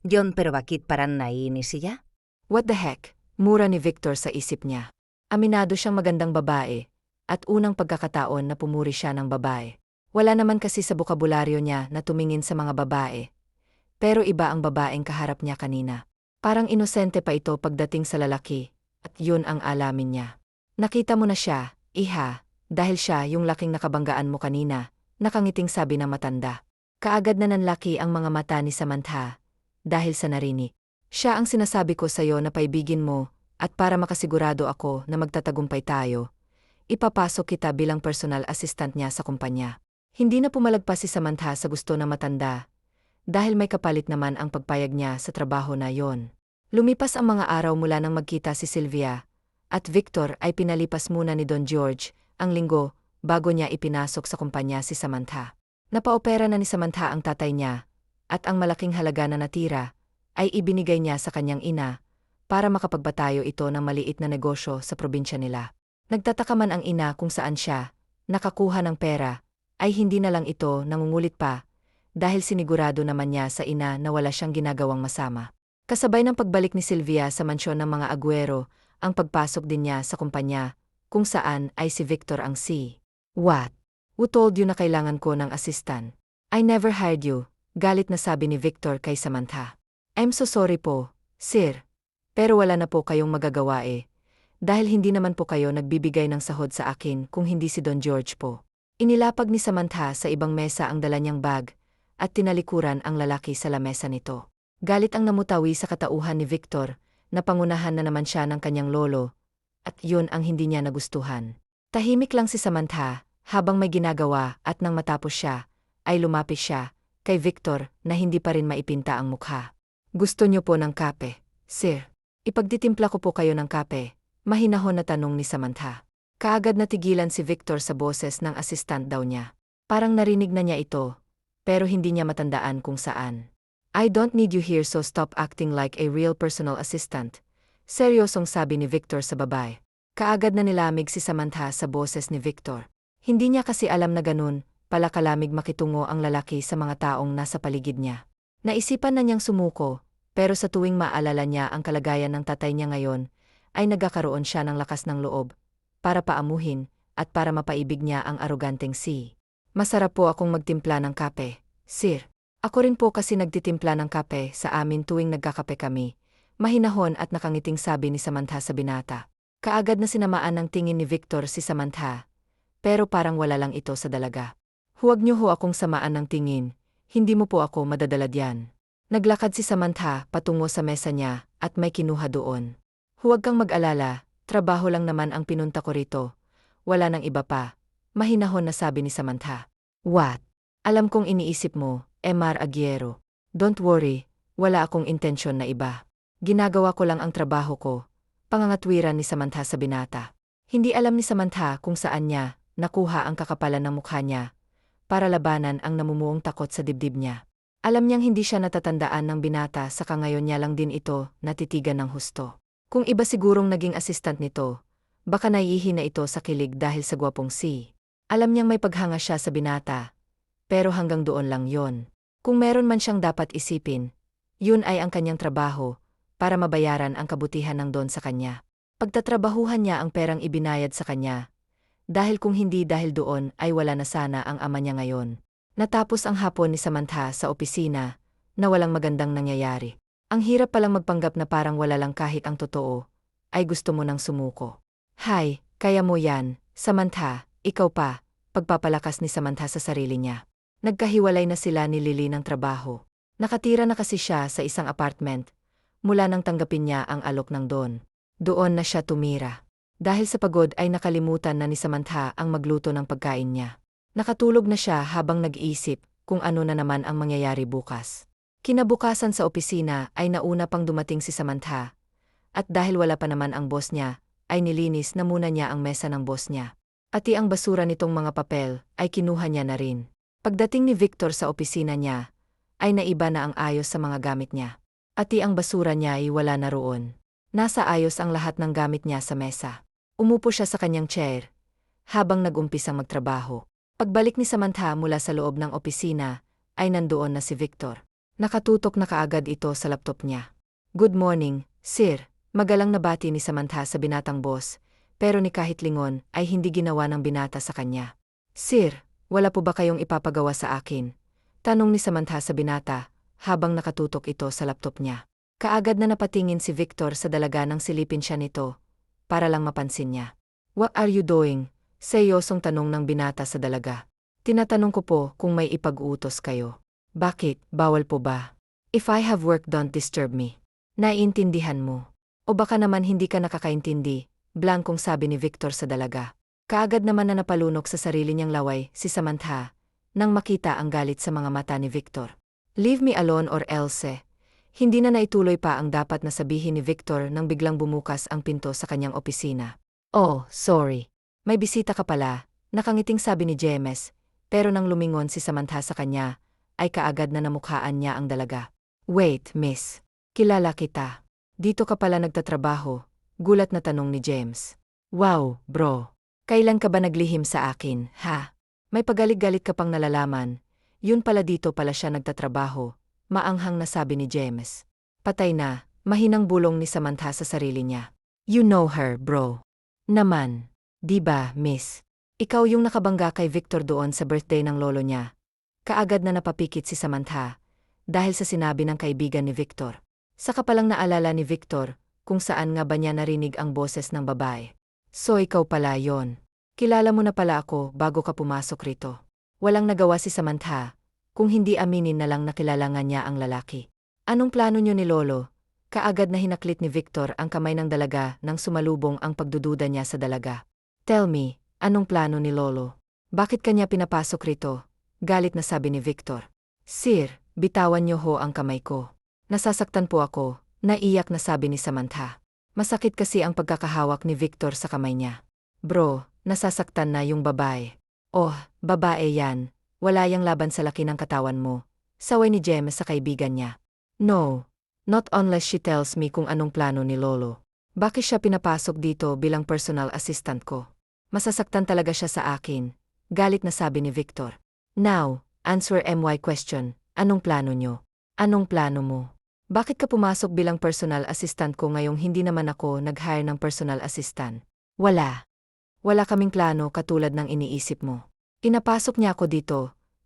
John pero bakit parang naiinis siya? What the heck? Mura ni Victor sa isip niya. Aminado siyang magandang babae, at unang pagkakataon na pumuri siya ng babae. Wala naman kasi sa bokabularyo niya na tumingin sa mga babae. Pero iba ang babaeng kaharap niya kanina. Parang inosente pa ito pagdating sa lalaki, at yun ang alamin niya. Nakita mo na siya, iha, dahil siya yung laking nakabanggaan mo kanina, nakangiting sabi ng matanda. Kaagad na nanlaki ang mga mata ni Samantha, dahil sa narinig. Siya ang sinasabi ko sa'yo na paibigin mo, at para makasigurado ako na magtatagumpay tayo, ipapasok kita bilang personal assistant niya sa kumpanya. Hindi na pumalagpas si Samantha sa gusto ng matanda, dahil may kapalit naman ang pagpayag niya sa trabaho na yon. Lumipas ang mga araw mula nang magkita si Sylvia, at Victor ay pinalipas muna ni Don George ang linggo bago niya ipinasok sa kumpanya si Samantha. Napaopera na ni Samantha ang tatay niya, at ang malaking halaga na natira ay ibinigay niya sa kanyang ina para makapagbatayo ito ng maliit na negosyo sa probinsya nila. Nagtataka man ang ina kung saan siya nakakuha ng pera, ay hindi na lang ito nangungulit pa dahil sinigurado naman niya sa ina na wala siyang ginagawang masama. Kasabay ng pagbalik ni Sylvia sa mansyon ng mga Aguero, ang pagpasok din niya sa kumpanya, kung saan ay si Victor ang What? Who told you na kailangan ko ng assistant? I never hired you, galit na sabi ni Victor kay Samantha. I'm so sorry po, sir. Pero wala na po kayong magagawa dahil hindi naman po kayo nagbibigay ng sahod sa akin kung hindi si Don George po. Inilapag ni Samantha sa ibang mesa ang dala niyang bag, at tinalikuran ang lalaki sa lamesa nito. Galit ang namutawi sa katauhan ni Victor, na pangunahan na naman siya ng kanyang lolo, at yun ang hindi niya nagustuhan. Tahimik lang si Samantha, habang may ginagawa at nang matapos siya, ay lumapit siya kay Victor na hindi pa rin maipinta ang mukha. Gusto niyo po ng kape, sir? Ipagtitimpla ko po kayo ng kape, mahinahon na tanong ni Samantha. Kaagad natigilan si Victor sa boses ng assistant daw niya. Parang narinig na niya ito, pero hindi niya matandaan kung saan. I don't need you here so stop acting like a real personal assistant. Seryosong sabi ni Victor sa babae. Kaagad na nilamig si Samantha sa boses ni Victor. Hindi niya kasi alam na ganun palakalamig makitungo ang lalaki sa mga taong nasa paligid niya. Naisipan na niyang sumuko, pero sa tuwing maalala niya ang kalagayan ng tatay niya ngayon, ay nagkakaroon siya ng lakas ng loob, para paamuhin, at para mapaibig niya ang aroganteng si. Masarap po akong magtimpla ng kape, sir. Ako rin po kasi nagtitimpla ng kape sa amin tuwing nagkakape kami. Mahinahon at nakangiting sabi ni Samantha sa binata. Kaagad na sinamaan ng tingin ni Victor si Samantha. Pero parang wala lang ito sa dalaga. Huwag niyo ho akong samaan ng tingin, hindi mo po ako madadala diyan. Naglakad si Samantha patungo sa mesa niya at may kinuha doon. Huwag kang mag-alala, trabaho lang naman ang pinunta ko rito. Wala nang iba pa. Mahinahon na sabi ni Samantha. What? Alam kong iniisip mo, Emar Aguero. Don't worry, wala akong intensyon na iba. Ginagawa ko lang ang trabaho ko. Pangangatwiran ni Samantha sa binata. Hindi alam ni Samantha kung saan niya nakuha ang kakapalan ng mukha niya para labanan ang namumuong takot sa dibdib niya. Alam niyang hindi siya natatandaan ng binata saka ngayon niya lang din ito natitigan ng husto. Kung iba sigurong naging assistant nito, baka naiihi na ito sa kilig dahil sa gwapong si. Alam niyang may paghanga siya sa binata, pero hanggang doon lang yon. Kung meron man siyang dapat isipin, yun ay ang kanyang trabaho, para mabayaran ang kabutihan ng don sa kanya. Pagtatrabahuhan niya ang perang ibinayad sa kanya, dahil kung hindi dahil doon ay wala na sana ang ama niya ngayon. Natapos ang hapon ni Samantha sa opisina, na walang magandang nangyayari. Ang hirap palang magpanggap na parang wala lang kahit ang totoo, ay gusto mo nang sumuko. Hay, kaya mo yan, Samantha. Ikaw pa, pagpapalakas ni Samantha sa sarili niya. Nagkahiwalay na sila ni Lily ng trabaho. Nakatira na kasi siya sa isang apartment, mula nang tanggapin niya ang alok ng don. Doon na siya tumira. Dahil sa pagod ay nakalimutan na ni Samantha ang magluto ng pagkain niya. Nakatulog na siya habang nag-iisip kung ano na naman ang mangyayari bukas. Kinabukasan sa opisina ay nauna pang dumating si Samantha. At dahil wala pa naman ang boss niya, ay nilinis na muna niya ang mesa ng boss niya. Pati ang basura nitong mga papel ay kinuha niya na rin. Pagdating ni Victor sa opisina niya, ay naiba na ang ayos sa mga gamit niya. Pati ang basura niya ay wala na roon. Nasa ayos ang lahat ng gamit niya sa mesa. Umupo siya sa kanyang chair, habang nag-umpisang magtrabaho. Pagbalik ni Samantha mula sa loob ng opisina, ay nandoon na si Victor. Nakatutok na kaagad ito sa laptop niya. Good morning, sir. Magalang nabati ni Samantha sa binatang boss. Pero ni kahit lingon ay hindi ginawa ng binata sa kanya. Sir, wala po ba kayong ipapagawa sa akin? Tanong ni Samantha sa binata, habang nakatutok ito sa laptop niya. Kaagad na napatingin si Victor sa dalaga nang silipin siya nito, para lang mapansin niya. What are you doing? Seryosong tanong ng binata sa dalaga. Tinatanong ko po kung may ipag-uutos kayo. Bakit, bawal po ba? If I have work, don't disturb me. Naiintindihan mo. O baka naman hindi ka nakakaintindi. Blankong sabi ni Victor sa dalaga. Kaagad naman na napalunok sa sarili niyang laway si Samantha, nang makita ang galit sa mga mata ni Victor. Leave me alone or else. Hindi na naituloy pa ang dapat na sabihin ni Victor nang biglang bumukas ang pinto sa kanyang opisina. Oh, sorry. May bisita ka pala, nakangiting sabi ni James, pero nang lumingon si Samantha sa kanya, ay kaagad na namukhaan niya ang dalaga. Wait, miss. Kilala kita. Dito ka pala nagtatrabaho. Gulat na tanong ni James. Wow, bro. Kailan ka ba naglihim sa akin, ha? May pagalit-galit ka pang nalalaman. Yun pala dito pala siya nagtatrabaho. Maanghang na sabi ni James. Patay na, mahinang bulong ni Samantha sa sarili niya. You know her, bro. Naman. Di ba, miss? Ikaw yung nakabangga kay Victor doon sa birthday ng lolo niya. Kaagad na napapikit si Samantha, dahil sa sinabi ng kaibigan ni Victor. Saka palang naalala ni Victor, kung saan nga ba niya narinig ang boses ng babae. So ikaw pala yon. Kilala mo na pala ako bago ka pumasok rito. Walang nagawa si Samantha, kung hindi aminin na lang na kilala nga niya ang lalaki. Anong plano niyo ni Lolo? Kaagad na hinaklit ni Victor ang kamay ng dalaga nang sumalubong ang pagdududa niya sa dalaga. Tell me, anong plano ni Lolo? Bakit kanya pinapasok rito? Galit na sabi ni Victor. Sir, bitawan niyo ho ang kamay ko. Nasasaktan po ako. Naiyak na sabi ni Samantha. Masakit kasi ang pagkakahawak ni Victor sa kamay niya. Bro, nasasaktan na yung babae. Oh, babae yan. Wala yang laban sa laki ng katawan mo. Saway ni James sa kaibigan niya. No, not unless she tells me kung anong plano ni Lolo. Bakit siya pinapasok dito bilang personal assistant ko? Masasaktan talaga siya sa akin. Galit na sabi ni Victor. Now, answer my question. Anong plano nyo? Anong plano mo? Bakit ka pumasok bilang personal assistant ko ngayong hindi naman ako nag-hire ng personal assistant? Wala. Wala kaming plano katulad ng iniisip mo. Pinapasok niya ako dito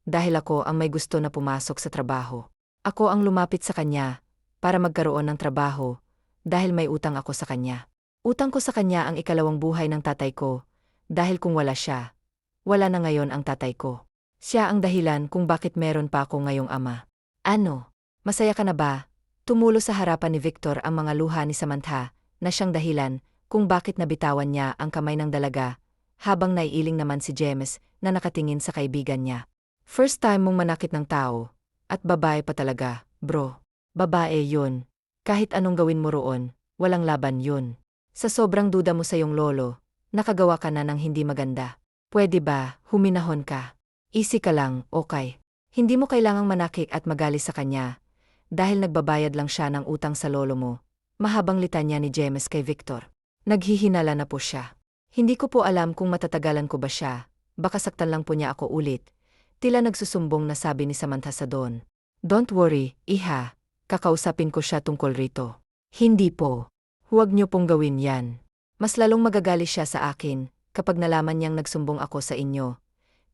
dahil ako ang may gusto na pumasok sa trabaho. Ako ang lumapit sa kanya para magkaroon ng trabaho dahil may utang ako sa kanya. Utang ko sa kanya ang ikalawang buhay ng tatay ko dahil kung wala siya, wala na ngayon ang tatay ko. Siya ang dahilan kung bakit meron pa ako ngayong ama. Ano? Masaya ka na ba? Tumulo sa harapan ni Victor ang mga luha ni Samantha na siyang dahilan kung bakit nabitawan niya ang kamay ng dalaga habang naiiling naman si James na nakatingin sa kaibigan niya. First time mong manakit ng tao at babae pa talaga, bro. Babae yun. Kahit anong gawin mo roon, walang laban yun. Sa sobrang duda mo sa iyong lolo, nakagawa ka na ng hindi maganda. Pwede ba, huminahon ka? Easy ka lang, okay. Hindi mo kailangang manakit at magalis sa kanya dahil nagbabayad lang siya ng utang sa lolo mo. Mahabang litanya ni James kay Victor. Naghihinala na po siya. Hindi ko po alam kung matatagalan ko ba siya, baka saktan lang po niya ako ulit. Tila nagsusumbong na sabi ni Samantha sa Don. Don't worry, iha, kakausapin ko siya tungkol rito. Hindi po. Huwag niyo pong gawin yan. Mas lalong magagalis siya sa akin kapag nalaman niyang nagsumbong ako sa inyo.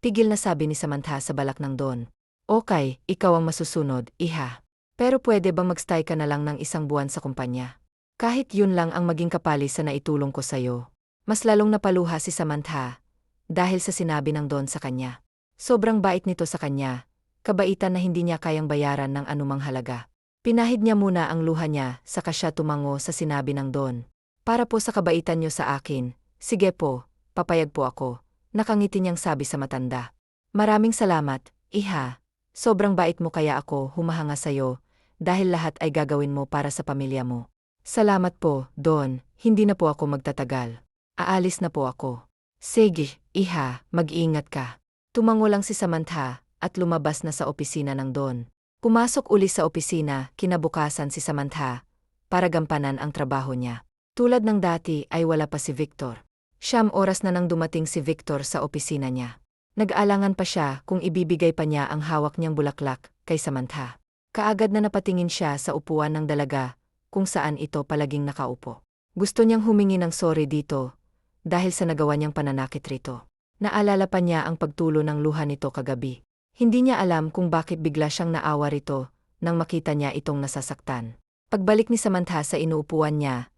Tigil na sabi ni Samantha sa balak ng Don. Okay, ikaw ang masusunod, iha. Pero pwede bang magstay ka na lang ng isang buwan sa kumpanya? Kahit yun lang ang maging kapalis sa naitulong ko sa'yo. Mas lalong napaluha si Samantha dahil sa sinabi ng Don sa kanya. Sobrang bait nito sa kanya, kabaitan na hindi niya kayang bayaran ng anumang halaga. Pinahid niya muna ang luha niya saka siya tumango sa sinabi ng Don. Para po sa kabaitan niyo sa akin, sige po, papayag po ako, nakangiti niyang sabi sa matanda. Maraming salamat, iha. Sobrang bait mo kaya ako humahanga sa'yo dahil lahat ay gagawin mo para sa pamilya mo. Salamat po, Don, hindi na po ako magtatagal. Aalis na po ako. Sige, iha, mag-iingat ka. Tumango lang si Samantha at lumabas na sa opisina ng Don. Pumasok uli sa opisina kinabukasan si Samantha para gampanan ang trabaho niya. Tulad ng dati ay wala pa si Victor. 9 oras na nang dumating si Victor sa opisina niya. Nag-alangan pa siya kung ibibigay pa niya ang hawak niyang bulaklak kay Samantha. Kaagad na napatingin siya sa upuan ng dalaga kung saan ito palaging nakaupo. Gusto niyang humingi ng sorry dito dahil sa nagawa niyang pananakit rito. Naalala pa niya ang pagtulo ng luha nito kagabi. Hindi niya alam kung bakit bigla siyang naawa rito nang makita niya itong nasasaktan. Pagbalik ni Samantha sa inuupuan niya,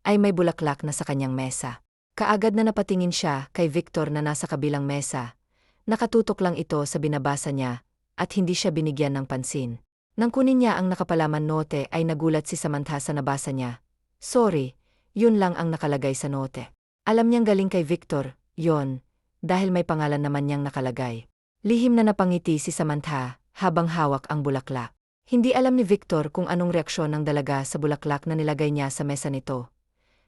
ay may bulaklak na sa kanyang mesa. Kaagad na napatingin siya kay Victor na nasa kabilang mesa. Nakatutok lang ito sa binabasa niya at hindi siya binigyan ng pansin. Nang kunin niya ang nakapalaman note ay nagulat si Samantha sa nabasa niya. Sorry, yun lang ang nakalagay sa note. Alam niyang galing kay Victor, yon, dahil may pangalan naman niyang nakalagay. Lihim na napangiti si Samantha habang hawak ang bulaklak. Hindi alam ni Victor kung anong reaksyon ng dalaga sa bulaklak na nilagay niya sa mesa nito.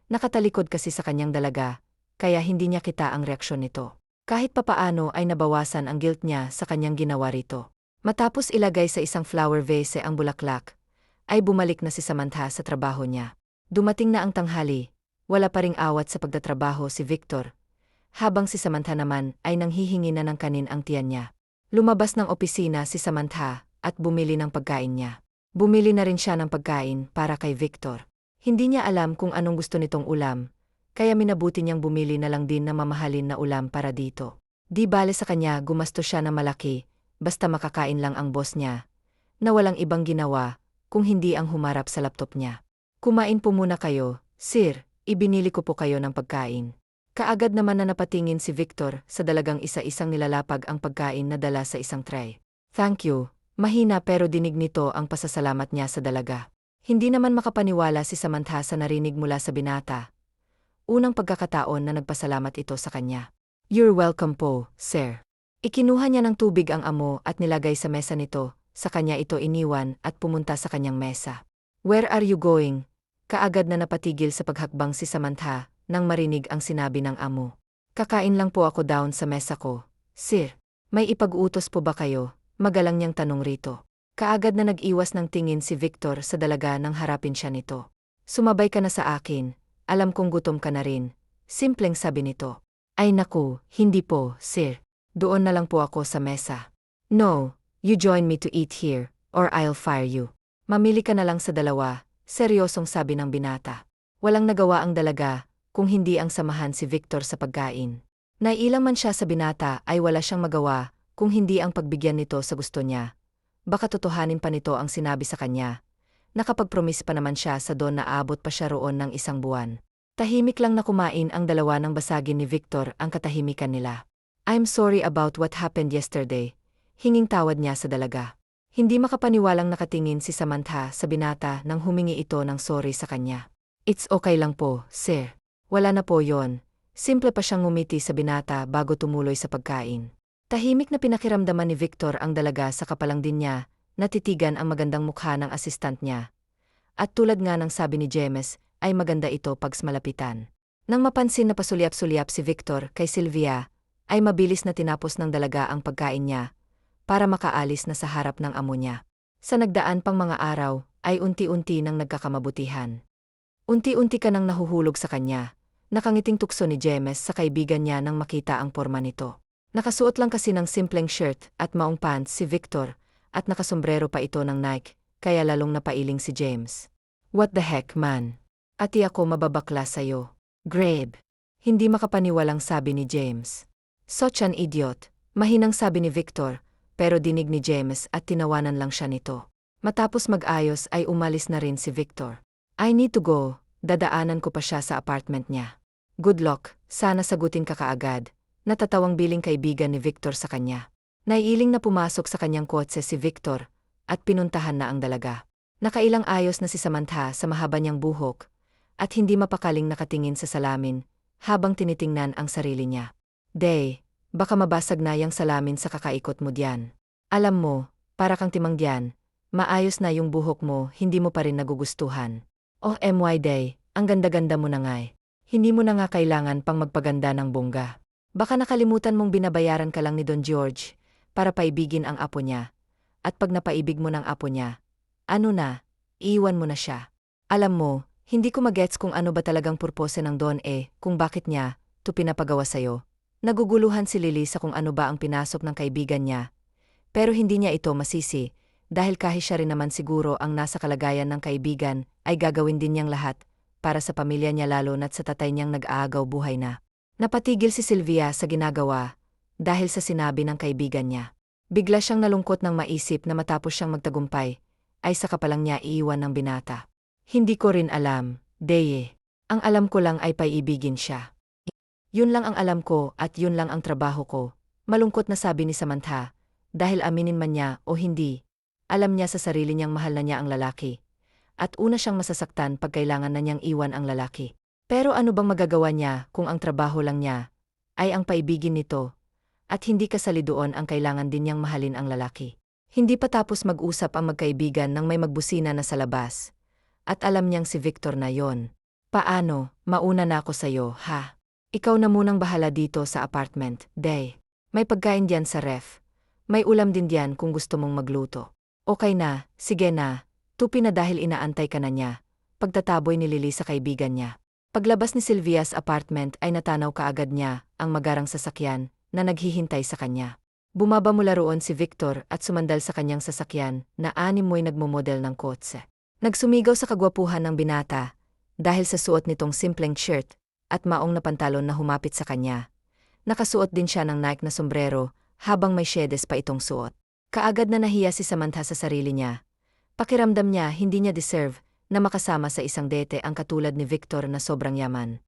Nakatalikod kasi sa kanyang dalaga, kaya hindi niya kita ang reaksyon nito. Kahit papaano ay nabawasan ang guilt niya sa kanyang ginawa rito. Matapos ilagay sa isang flower vase ang bulaklak, ay bumalik na si Samantha sa trabaho niya. Dumating na ang tanghali, wala pa ring awat sa pagtatrabaho si Victor, habang si Samantha naman ay nanghihingi na ng kanin ang tiyan niya. Lumabas ng opisina si Samantha at bumili ng pagkain niya. Bumili na rin siya ng pagkain para kay Victor. Hindi niya alam kung anong gusto nitong ulam, kaya minabuti niyang bumili na lang din na mamahalin na ulam para dito. Di bale sa kanya gumastos siya na malaki, basta makakain lang ang boss niya, na walang ibang ginawa kung hindi ang humarap sa laptop niya. Kumain po muna kayo, sir, ibinili ko po kayo ng pagkain. Kaagad naman na napatingin si Victor sa dalagang isa-isang nilalapag ang pagkain na dala sa isang tray. Thank you, mahina pero dinig nito ang pasasalamat niya sa dalaga. Hindi naman makapaniwala si Samantha sa narinig mula sa binata. Unang pagkakataon na nagpasalamat ito sa kanya. You're welcome po, sir. Ikinuha niya ng tubig ang amo at nilagay sa mesa nito, sa kanya ito iniwan at pumunta sa kanyang mesa. Where are you going? Kaagad na napatigil sa paghakbang si Samantha nang marinig ang sinabi ng amo. Kakain lang po ako down sa mesa ko. Sir, may ipag-utos po ba kayo? Magalang niyang tanong rito. Kaagad na nag-iwas ng tingin si Victor sa dalaga nang harapin siya nito. Sumabay ka na sa akin. Alam kong gutom ka na rin. Simpleng sabi nito. Ay naku, hindi po, sir. Doon na lang po ako sa mesa. No, you join me to eat here, or I'll fire you. Mamili ka na lang sa dalawa, seryosong sabi ng binata. Walang nagawa ang dalaga, kung hindi ang samahan si Victor sa pagkain. Nailang man siya sa binata ay wala siyang magawa, kung hindi ang pagbigyan nito sa gusto niya. Baka totohanin pa nito ang sinabi sa kanya. Nakapag-promise pa naman siya sa Don na aabot pa siya roon ng 1 buwan. Tahimik lang na kumain ang dalawa nang basagin ni Victor ang katahimikan nila. I'm sorry about what happened yesterday. Hinging tawad niya sa dalaga. Hindi makapaniwalang nakatingin si Samantha sa binata nang humingi ito ng sorry sa kanya. It's okay lang po, sir. Wala na po yon. Simple pa siyang ngumiti sa binata bago tumuloy sa pagkain. Tahimik na pinakiramdaman ni Victor ang dalaga sa kapalang din niya, natitigan ang magandang mukha ng assistant niya. At tulad nga ng sabi ni James, ay maganda ito pag malapitan. Nang mapansin na pasulyap-sulyap si Victor kay Sylvia, ay mabilis na tinapos ng dalaga ang pagkain niya, para makaalis na sa harap ng amo niya. Sa nagdaan pang mga araw, ay unti-unti nang nagkakamabutihan. Unti-unti ka nang nahuhulog sa kanya. Nakangiting tukso ni James sa kaibigan niya nang makita ang porma nito. Nakasuot lang kasi ng simpleng shirt at maong pants si Victor, at nakasombrero pa ito ng Nike, kaya lalong napailing si James. What the heck man? Ati ako mababakla sa'yo. Grabe. Hindi makapaniwalang sabi ni James. Such an idiot, mahinang sabi ni Victor, pero dinig ni James at tinawanan lang siya nito. Matapos mag-ayos ay umalis na rin si Victor. I need to go, dadaanan ko pa siya sa apartment niya. Good luck, sana sagutin ka kaagad. Natatawang biling kaibigan ni Victor sa kanya. Naiiling na pumasok sa kanyang kotse si Victor, at pinuntahan na ang dalaga. Nakailang ayos na si Samantha sa mahaba niyang buhok, at hindi mapakaling nakatingin sa salamin, habang tinitingnan ang sarili niya. Day, baka mabasag na yang salamin sa kakaikot mo diyan. Alam mo, para kang timang diyan, maayos na yung buhok mo, hindi mo pa rin nagugustuhan. Oh my Day, ang ganda-ganda mo na nga eh. Hindi mo na nga kailangan pang magpaganda ng bongga. Baka nakalimutan mong binabayaran ka lang ni Don George, para paibigin ang apo niya. At pag napaibig mo ng apo niya, ano na, iiwan mo na siya. Alam mo, hindi ko magets kung ano ba talagang purpose ng Don kung bakit niya, to pinapagawa sa'yo. Naguguluhan si Lily sa kung ano ba ang pinasok ng kaibigan niya. Pero hindi niya ito masisi, dahil kahit siya rin naman siguro ang nasa kalagayan ng kaibigan, ay gagawin din niyang lahat, para sa pamilya niya lalo na't sa tatay niyang nag-aagaw buhay na. Napatigil si Sylvia sa ginagawa, dahil sa sinabi ng kaibigan niya. Bigla siyang nalungkot nang maisip na matapos siyang magtagumpay, ay saka pa lang niya iiwan ng binata. Hindi ko rin alam, Deye. Ang alam ko lang ay paiibigin siya. Yun lang ang alam ko at yun lang ang trabaho ko, malungkot na sabi ni Samantha, dahil aminin man niya o hindi, alam niya sa sarili niyang mahal na niya ang lalaki. At una siyang masasaktan pag kailangan na niyang iwan ang lalaki. Pero ano bang magagawa niya kung ang trabaho lang niya ay ang paibigin nito, at hindi kasali doon ang kailangan din niyang mahalin ang lalaki. Hindi pa tapos mag-usap ang magkaibigan nang may magbusina na sa labas. At alam niyang si Victor na yon. Paano, mauna na ako sa'yo, ha? Ikaw na munang bahala dito sa apartment, Day. May pagkain diyan sa ref. May ulam din diyan kung gusto mong magluto. Okay na, sige na. Tupi na dahil inaantay ka na niya. Pagtataboy ni Lily sa kaibigan niya. Paglabas ni Sylvia's apartment ay natanaw kaagad niya ang magarang sasakyan na naghihintay sa kanya. Bumaba mula roon si Victor at sumandal sa kanyang sasakyan na animoy nagmumodel ng kotse. Nagsumigaw sa kagwapuhan ng binata dahil sa suot nitong simpleng shirt at maong na pantalon na humapit sa kanya. Nakasuot din siya ng Nike na sombrero habang may shedes pa itong suot. Kaagad na nahiya si Samantha sa sarili niya. Pakiramdam niya hindi niya deserve na makasama sa isang dete ang katulad ni Victor na sobrang yaman.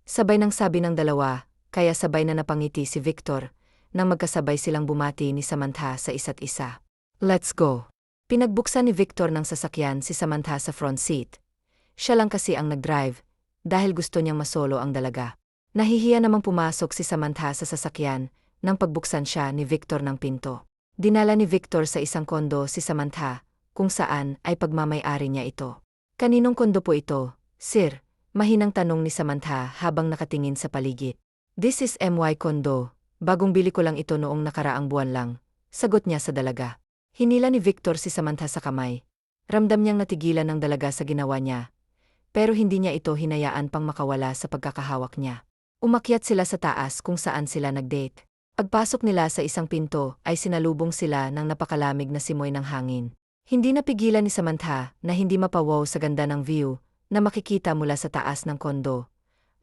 Sabay nang sabi ng dalawa, kaya sabay na napangiti si Victor nang magkasabay silang bumati ni Samantha sa isa't isa. Let's go. Pinagbuksan ni Victor ng sasakyan si Samantha sa front seat. Siya lang kasi ang nag-drive dahil gusto niyang masolo ang dalaga. Nahihiya namang pumasok si Samantha sa sasakyan nang pagbuksan siya ni Victor ng pinto. Dinala ni Victor sa isang kondo si Samantha, kung saan ay pagmamay-ari niya ito. Kaninong kondo po ito, sir? Mahinang tanong ni Samantha habang nakatingin sa paligid. This is MY kondo, bagong bili ko lang ito noong nakaraang buwan lang, sagot niya sa dalaga. Hinila ni Victor si Samantha sa kamay. Ramdam niyang natigilan ng dalaga sa ginawa niya, pero hindi niya ito hinayaan pang makawala sa pagkakahawak niya. Umakyat sila sa taas kung saan sila nag-date. Pagpasok nila sa isang pinto ay sinalubong sila ng napakalamig na simoy ng hangin. Hindi napigilan ni Samantha na hindi mapawaw sa ganda ng view na makikita mula sa taas ng kondo.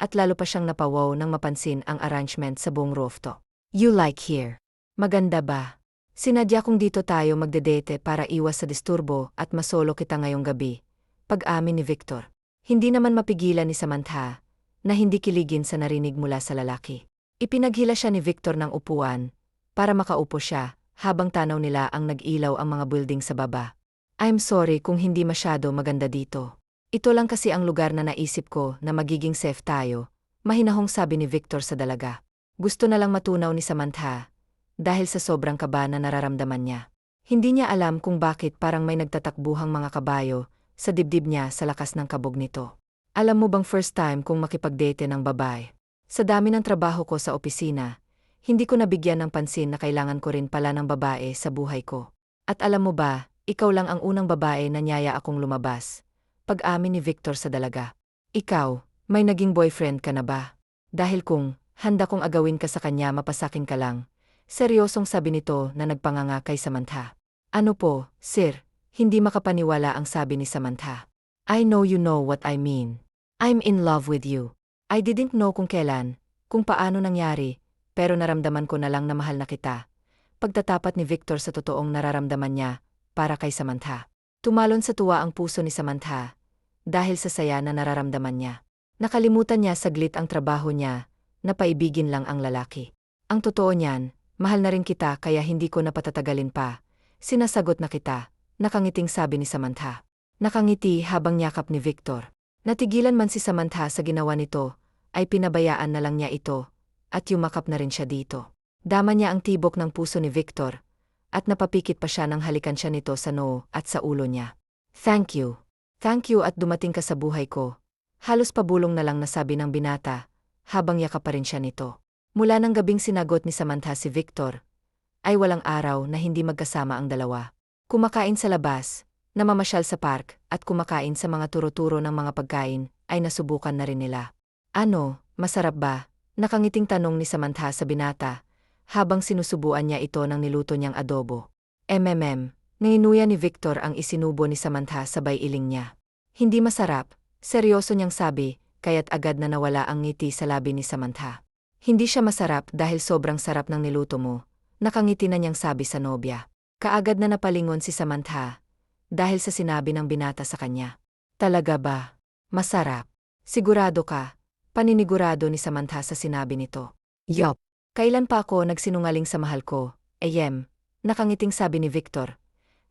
At lalo pa siyang napawaw nang mapansin ang arrangement sa buong rooftop. You like here? Maganda ba? Sinadya kong dito tayo magdedete para iwas sa disturbo at masolo kita ngayong gabi. Pag-amin ni Victor. Hindi naman mapigilan ni Samantha na hindi kiligin sa narinig mula sa lalaki. Ipinaghila siya ni Victor ng upuan para makaupo siya habang tanaw nila ang nag-ilaw ang mga building sa baba. I'm sorry kung hindi masyado maganda dito. Ito lang kasi ang lugar na naisip ko na magiging safe tayo, mahinahong sabi ni Victor sa dalaga. Gusto na lang matunaw ni Samantha dahil sa sobrang kaba na nararamdaman niya. Hindi niya alam kung bakit parang may nagtatakbuhang mga kabayo sa dibdib niya sa lakas ng kabog nito. Alam mo bang first time kong makipagdate ng babae? Sa dami ng trabaho ko sa opisina, hindi ko nabigyan ng pansin na kailangan ko rin pala ng babae sa buhay ko. At alam mo ba, ikaw lang ang unang babae na niyaya akong lumabas. Pag-amin ni Victor sa dalaga. Ikaw, may naging boyfriend ka na ba? Dahil kung handa kong agawin ka sa kanya mapasakin ka lang. Seryosong sabi nito na nagpanganga kay Samantha. Ano po, sir? Hindi makapaniwala ang sabi ni Samantha. I know you know what I mean. I'm in love with you. I didn't know kung kailan, kung paano nangyari, pero naramdaman ko na lang na mahal na kita. Pagtatapat ni Victor sa totoong nararamdaman niya para kay Samantha. Tumalon sa tuwa ang puso ni Samantha dahil sa saya na nararamdaman niya. Nakalimutan niya saglit ang trabaho niya na paibigin lang ang lalaki. Ang totoo niyan, mahal na rin kita kaya hindi ko na patatagalin pa. Sinasagot na kita, nakangiting sabi ni Samantha. Nakangiti habang yakap ni Victor. Natigilan man si Samantha sa ginawa nito, ay pinabayaan na lang niya ito, at yumakap na rin siya dito. Dama niya ang tibok ng puso ni Victor, at napapikit pa siya nang halikan siya nito sa noo at sa ulo niya. Thank you. Thank you at dumating ka sa buhay ko. Halos pabulong na lang nasabi ng binata, habang yakap pa rin siya nito. Mula ng gabing sinagot ni Samantha si Victor, ay walang araw na hindi magkasama ang dalawa. Kumakain sa labas, namamasyal sa park, at kumakain sa mga turo-turo ng mga pagkain, ay nasubukan na rin nila. Ano, masarap ba? Nakangiting tanong ni Samantha sa binata, habang sinusubuan niya ito ng niluto niyang adobo. Nanginuya ni Victor ang isinubo ni Samantha sabay iling niya. Hindi masarap, seryoso niyang sabi, kaya't agad na nawala ang ngiti sa labi ni Samantha. Hindi siya masarap dahil sobrang sarap ng niluto mo, nakangiti na niyang sabi sa nobya. Kaagad na napalingon si Samantha, dahil sa sinabi ng binata sa kanya. Talaga ba? Masarap. Sigurado ka? Paninigurado ni Samantha sa sinabi nito. Yup. Kailan pa ako nagsinungaling sa mahal ko? Nakangiting sabi ni Victor,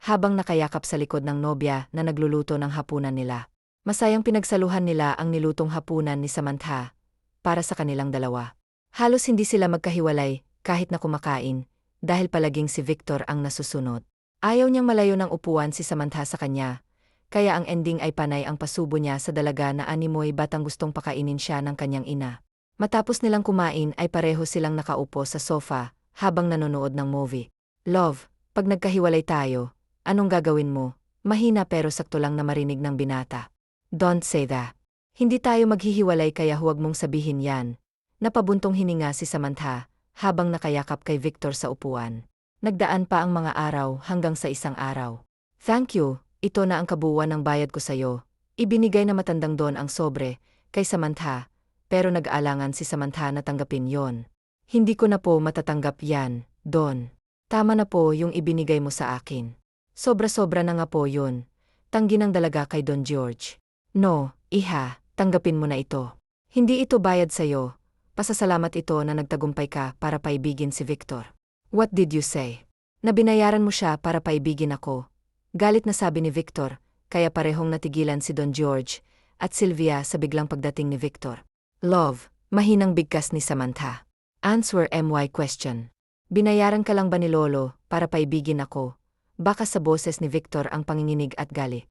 habang nakayakap sa likod ng nobya na nagluluto ng hapunan nila. Masayang pinagsaluhan nila ang nilutong hapunan ni Samantha para sa kanilang dalawa. Halos hindi sila magkahiwalay kahit na kumakain, dahil palaging si Victor ang nasusunod. Ayaw niyang malayo ng upuan si Samantha sa kanya, kaya ang ending ay panay ang pasubo niya sa dalaga na animoy batang gustong pakainin siya ng kanyang ina. Matapos nilang kumain ay pareho silang nakaupo sa sofa habang nanonood ng movie. Love, pag nagkahiwalay tayo, anong gagawin mo? Mahina pero sakto lang na marinig ng binata. Don't say that. Hindi tayo maghihiwalay kaya huwag mong sabihin yan. Napabuntong hininga si Samantha habang nakayakap kay Victor sa upuan. Nagdaan pa ang mga araw hanggang sa isang araw. Thank you, ito na ang kabuuan ng bayad ko sa'yo. Ibinigay na matandang Don ang sobre kay Samantha, pero nag-aalangan si Samantha na tanggapin yon. Hindi ko na po matatanggap yan, Don. Tama na po yung ibinigay mo sa akin. Sobra-sobra na nga po yun. Tanggi ng dalaga kay Don George. No, iha, tanggapin mo na ito. Hindi ito bayad sa'yo. Pasasalamat ito na nagtagumpay ka para paibigin si Victor. What did you say? Na binayaran mo siya para paibigin ako. Galit na sabi ni Victor, kaya parehong natigilan si Don George at Sylvia sa biglang pagdating ni Victor. Love, mahinang bigkas ni Samantha. Answer my question. Binayaran ka lang ba ni Lolo para paibigin ako? Baka sa boses ni Victor ang panginginig at galit.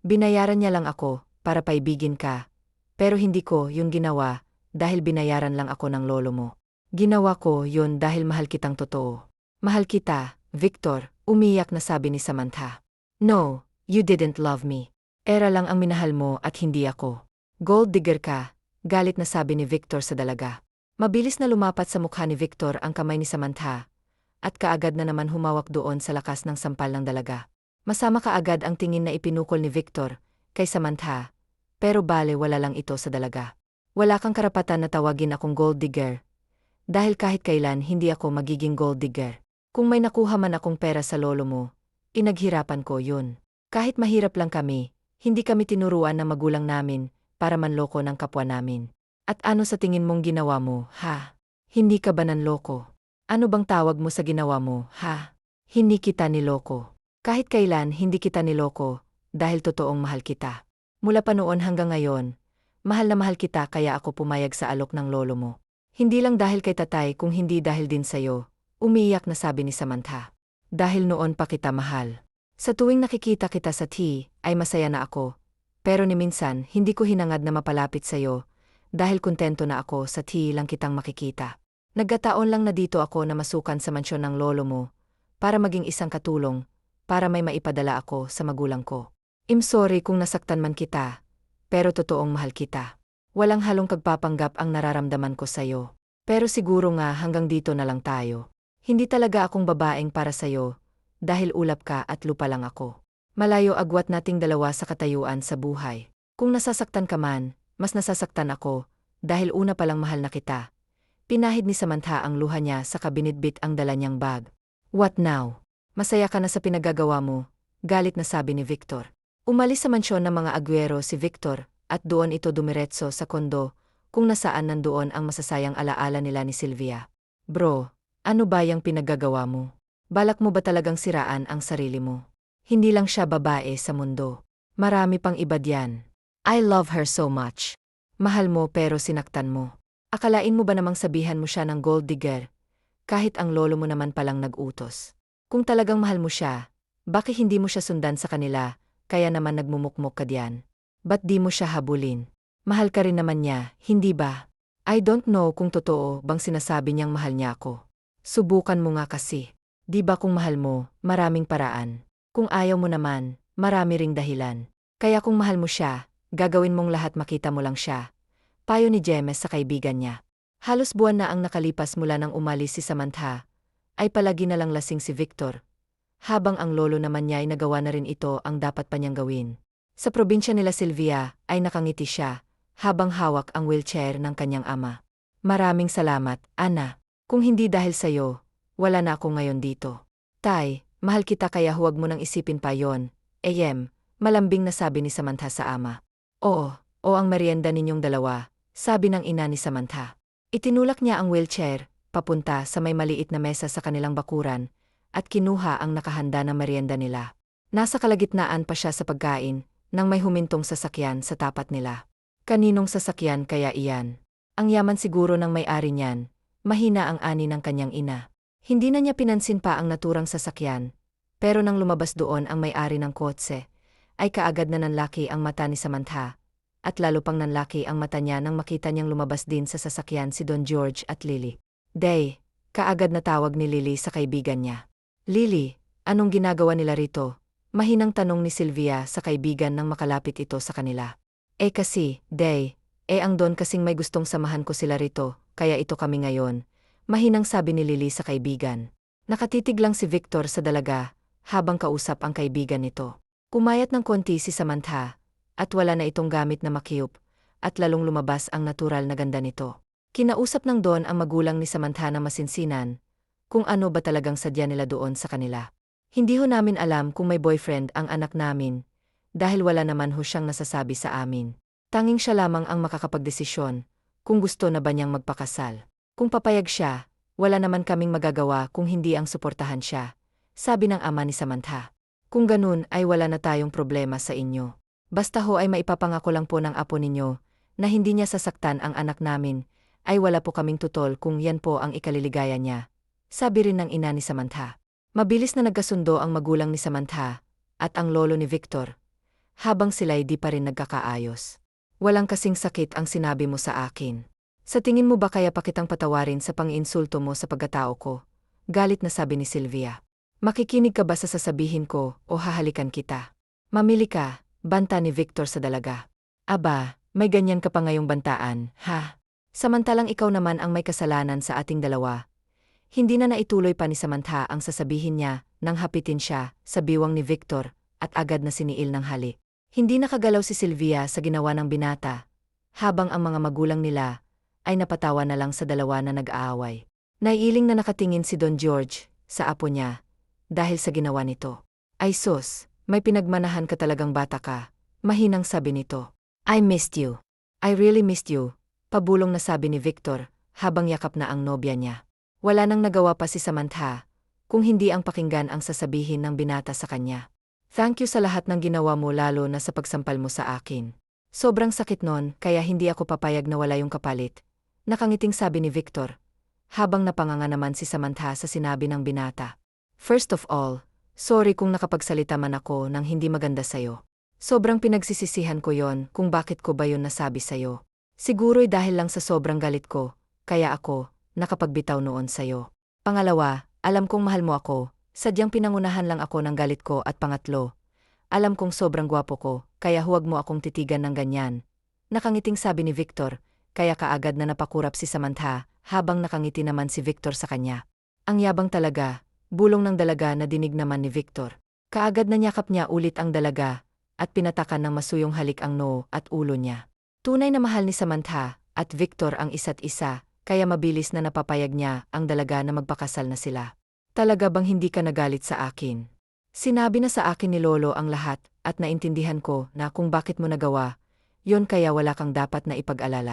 Binayaran niya lang ako para paibigin ka, pero hindi ko yung ginawa dahil binayaran lang ako ng lolo mo. Ginawa ko yun dahil mahal kitang totoo. Mahal kita, Victor, umiyak na sabi ni Samantha. No, you didn't love me. Era lang ang minahal mo at hindi ako. Gold digger ka, galit na sabi ni Victor sa dalaga. Mabilis na lumapat sa mukha ni Victor ang kamay ni Samantha, at kaagad na naman humawak doon sa lakas ng sampal ng dalaga. Masama kaagad ang tingin na ipinukol ni Victor kay Samantha, pero bale wala lang ito sa dalaga. Wala kang karapatan na tawagin akong gold digger. Dahil kahit kailan hindi ako magiging gold digger. Kung may nakuha man akong pera sa lolo mo, inaghirapan ko yun. Kahit mahirap lang kami, hindi kami tinuruan ng magulang namin para manloko ng kapwa namin. At ano sa tingin mong ginawa mo, ha? Hindi ka ba nanloko? Ano bang tawag mo sa ginawa mo, ha? Hindi kita niloko. Kahit kailan hindi kita niloko, dahil totoong mahal kita. Mula pa noon hanggang ngayon, mahal na mahal kita kaya ako pumayag sa alok ng lolo mo. Hindi lang dahil kay tatay kung hindi dahil din sa'yo, umiiyak na sabi ni Samantha. Dahil noon pa kita mahal. Sa tuwing nakikita kita sa tea, ay masaya na ako. Pero ni minsan, hindi ko hinangad na mapalapit sa'yo, dahil kontento na ako sa tea lang kitang makikita. Nagkataon lang na dito ako na masukan sa mansyon ng lolo mo, para maging isang katulong, para may maipadala ako sa magulang ko. I'm sorry kung nasaktan man kita, pero totoong mahal kita. Walang halong pagpapanggap ang nararamdaman ko sa'yo. Pero siguro nga hanggang dito na lang tayo. Hindi talaga akong babaeng para sa'yo, dahil ulap ka at lupa lang ako. Malayo agwat nating dalawa sa katayuan sa buhay. Kung nasasaktan ka man, mas nasasaktan ako, dahil una palang mahal na kita. Pinahid ni Samantha ang luha niya sa kabinitbit ang dala niyang bag. What now? Masaya ka na sa pinagagawa mo, galit na sabi ni Victor. Umalis sa mansyon ng mga Aguero si Victor, at doon ito dumiretso sa kondo, kung nasaan nandoon ang masasayang alaala nila ni Sylvia. Bro, ano ba yung pinaggagawa mo? Balak mo ba talagang siraan ang sarili mo? Hindi lang siya babae sa mundo. Marami pang iba diyan. I love her so much. Mahal mo pero sinaktan mo. Akalain mo ba namang sabihan mo siya ng gold digger? Kahit ang lolo mo naman palang nag-utos. Kung talagang mahal mo siya, bakit hindi mo siya sundan sa kanila, kaya naman nagmumukmok ka diyan? Ba't di mo siya habulin? Mahal ka rin naman niya, hindi ba? I don't know kung totoo bang sinasabi niyang mahal niya ako. Subukan mo nga kasi. Di ba kung mahal mo, maraming paraan. Kung ayaw mo naman, marami ring dahilan. Kaya kung mahal mo siya, gagawin mong lahat makita mo lang siya. Payo ni James sa kaibigan niya. Halos buwan na ang nakalipas mula nang umalis si Samantha, ay palagi na lang lasing si Victor. Habang ang lolo naman niya ay nagawa na rin ito ang dapat pa niyang gawin. Sa probinsya nila Sylvia ay nakangiti siya, habang hawak ang wheelchair ng kanyang ama. Maraming salamat, Ana. Kung hindi dahil sa'yo, wala na ako ngayon dito. Tay, mahal kita kaya huwag mo nang isipin pa yon. Malambing na sabi ni Samantha sa ama. Oo, o ang merienda ninyong dalawa, sabi ng ina ni Samantha. Itinulak niya ang wheelchair, papunta sa may maliit na mesa sa kanilang bakuran, at kinuha ang nakahanda na merienda nila. Nasa kalagitnaan pa siya sa pagkain, nang may humintong sasakyan sa tapat nila. Kaninong sasakyan kaya iyan? Ang yaman siguro ng may-ari niyan, mahina ang ani ng kanyang ina. Hindi na niya pinansin pa ang naturang sasakyan, pero nang lumabas doon ang may-ari ng kotse, ay kaagad na nanlaki ang mata ni Samantha, at lalo pang nanlaki ang mata niya nang makita niyang lumabas din sa sasakyan si Don George at Lily. Day, kaagad na tawag ni Lily sa kaibigan niya. Lily, anong ginagawa nila rito? Mahinang tanong ni Sylvia sa kaibigan nang makalapit ito sa kanila. Kasi, Day, ang Don kasing may gustong samahan ko sila rito, kaya ito kami ngayon. Mahinang sabi ni Lily sa kaibigan. Nakatitig lang si Victor sa dalaga, habang kausap ang kaibigan nito. Kumayat ng konti si Samantha, at wala na itong gamit na makiyup, at lalong lumabas ang natural na ganda nito. Kinausap ng Don ang magulang ni Samantha na masinsinan, kung ano ba talagang sadya nila doon sa kanila. Hindi ho namin alam kung may boyfriend ang anak namin, dahil wala naman ho siyang nasasabi sa amin. Tanging siya lamang ang makakapagdesisyon, kung gusto na ba niyang magpakasal. Kung papayag siya, wala naman kaming magagawa kung hindi ang suportahan siya, sabi ng ama ni Samantha. Kung ganun ay wala na tayong problema sa inyo. Basta ho ay maipapangako lang po ng apo ninyo, na hindi niya sasaktan ang anak namin, ay wala po kaming tutol kung yan po ang ikaliligaya niya. Sabi rin ng ina ni Samantha. Mabilis na nagkasundo ang magulang ni Samantha, at ang lolo ni Victor, habang sila'y di pa rin nagkakaayos. Walang kasing sakit ang sinabi mo sa akin. Sa tingin mo ba kaya pa kitang patawarin sa pang-insulto mo sa pagkatao ko? Galit na sabi ni Sylvia. Makikinig ka ba sa sasabihin ko o hahalikan kita? Mamili ka, banta ni Victor sa dalaga. Aba, may ganyan ka pa ngayong bantaan, ha? Samantalang ikaw naman ang may kasalanan sa ating dalawa. Hindi na naituloy pa ni Samantha ang sasabihin niya nang hapitin siya sa biwang ni Victor at agad na siniil ng halik. Hindi nakagalaw si Sylvia sa ginawa ng binata, habang ang mga magulang nila ay napatawa na lang sa dalawa na nag-aaway. Naiiling na nakatingin si Don George sa apo niya dahil sa ginawa nito. Ay sus, may pinagmanahan ka talagang bata ka, mahinang sabi nito. I missed you. I really missed you, pabulong na sabi ni Victor habang yakap na ang nobya niya. Wala nang nagawa pa si Samantha kung hindi ang pakinggan ang sasabihin ng binata sa kanya. Thank you sa lahat ng ginawa mo lalo na sa pagsampal mo sa akin. Sobrang sakit nun kaya hindi ako papayag na wala yung kapalit. Nakangiting sabi ni Victor, habang napanganga naman si Samantha sa sinabi ng binata. First of all, sorry kung nakapagsalita man ako ng hindi maganda sayo. Sobrang pinagsisisihan ko yon kung bakit ko ba yun nasabi sayo. Siguro'y dahil lang sa sobrang galit ko, kaya ako nakapagbitaw noon sayo. Pangalawa, alam kong mahal mo ako, sadyang pinangunahan lang ako ng galit ko at pangatlo. Alam kong sobrang gwapo ko, kaya huwag mo akong titigan ng ganyan. Nakangiting sabi ni Victor, kaya kaagad na napakurap si Samantha habang nakangiti naman si Victor sa kanya. Ang yabang talaga, bulong ng dalaga na dinig naman ni Victor. Kaagad na niyakap niya ulit ang dalaga at pinatakan ng masuyong halik ang noo at ulo niya. Tunay na mahal ni Samantha at Victor ang isa't isa, kaya mabilis na napapayag niya ang dalaga na magpakasal na sila. Talaga bang hindi ka nagalit sa akin? Sinabi na sa akin ni Lolo ang lahat at naintindihan ko na kung bakit mo nagawa, yon kaya wala kang dapat na ipag-alala.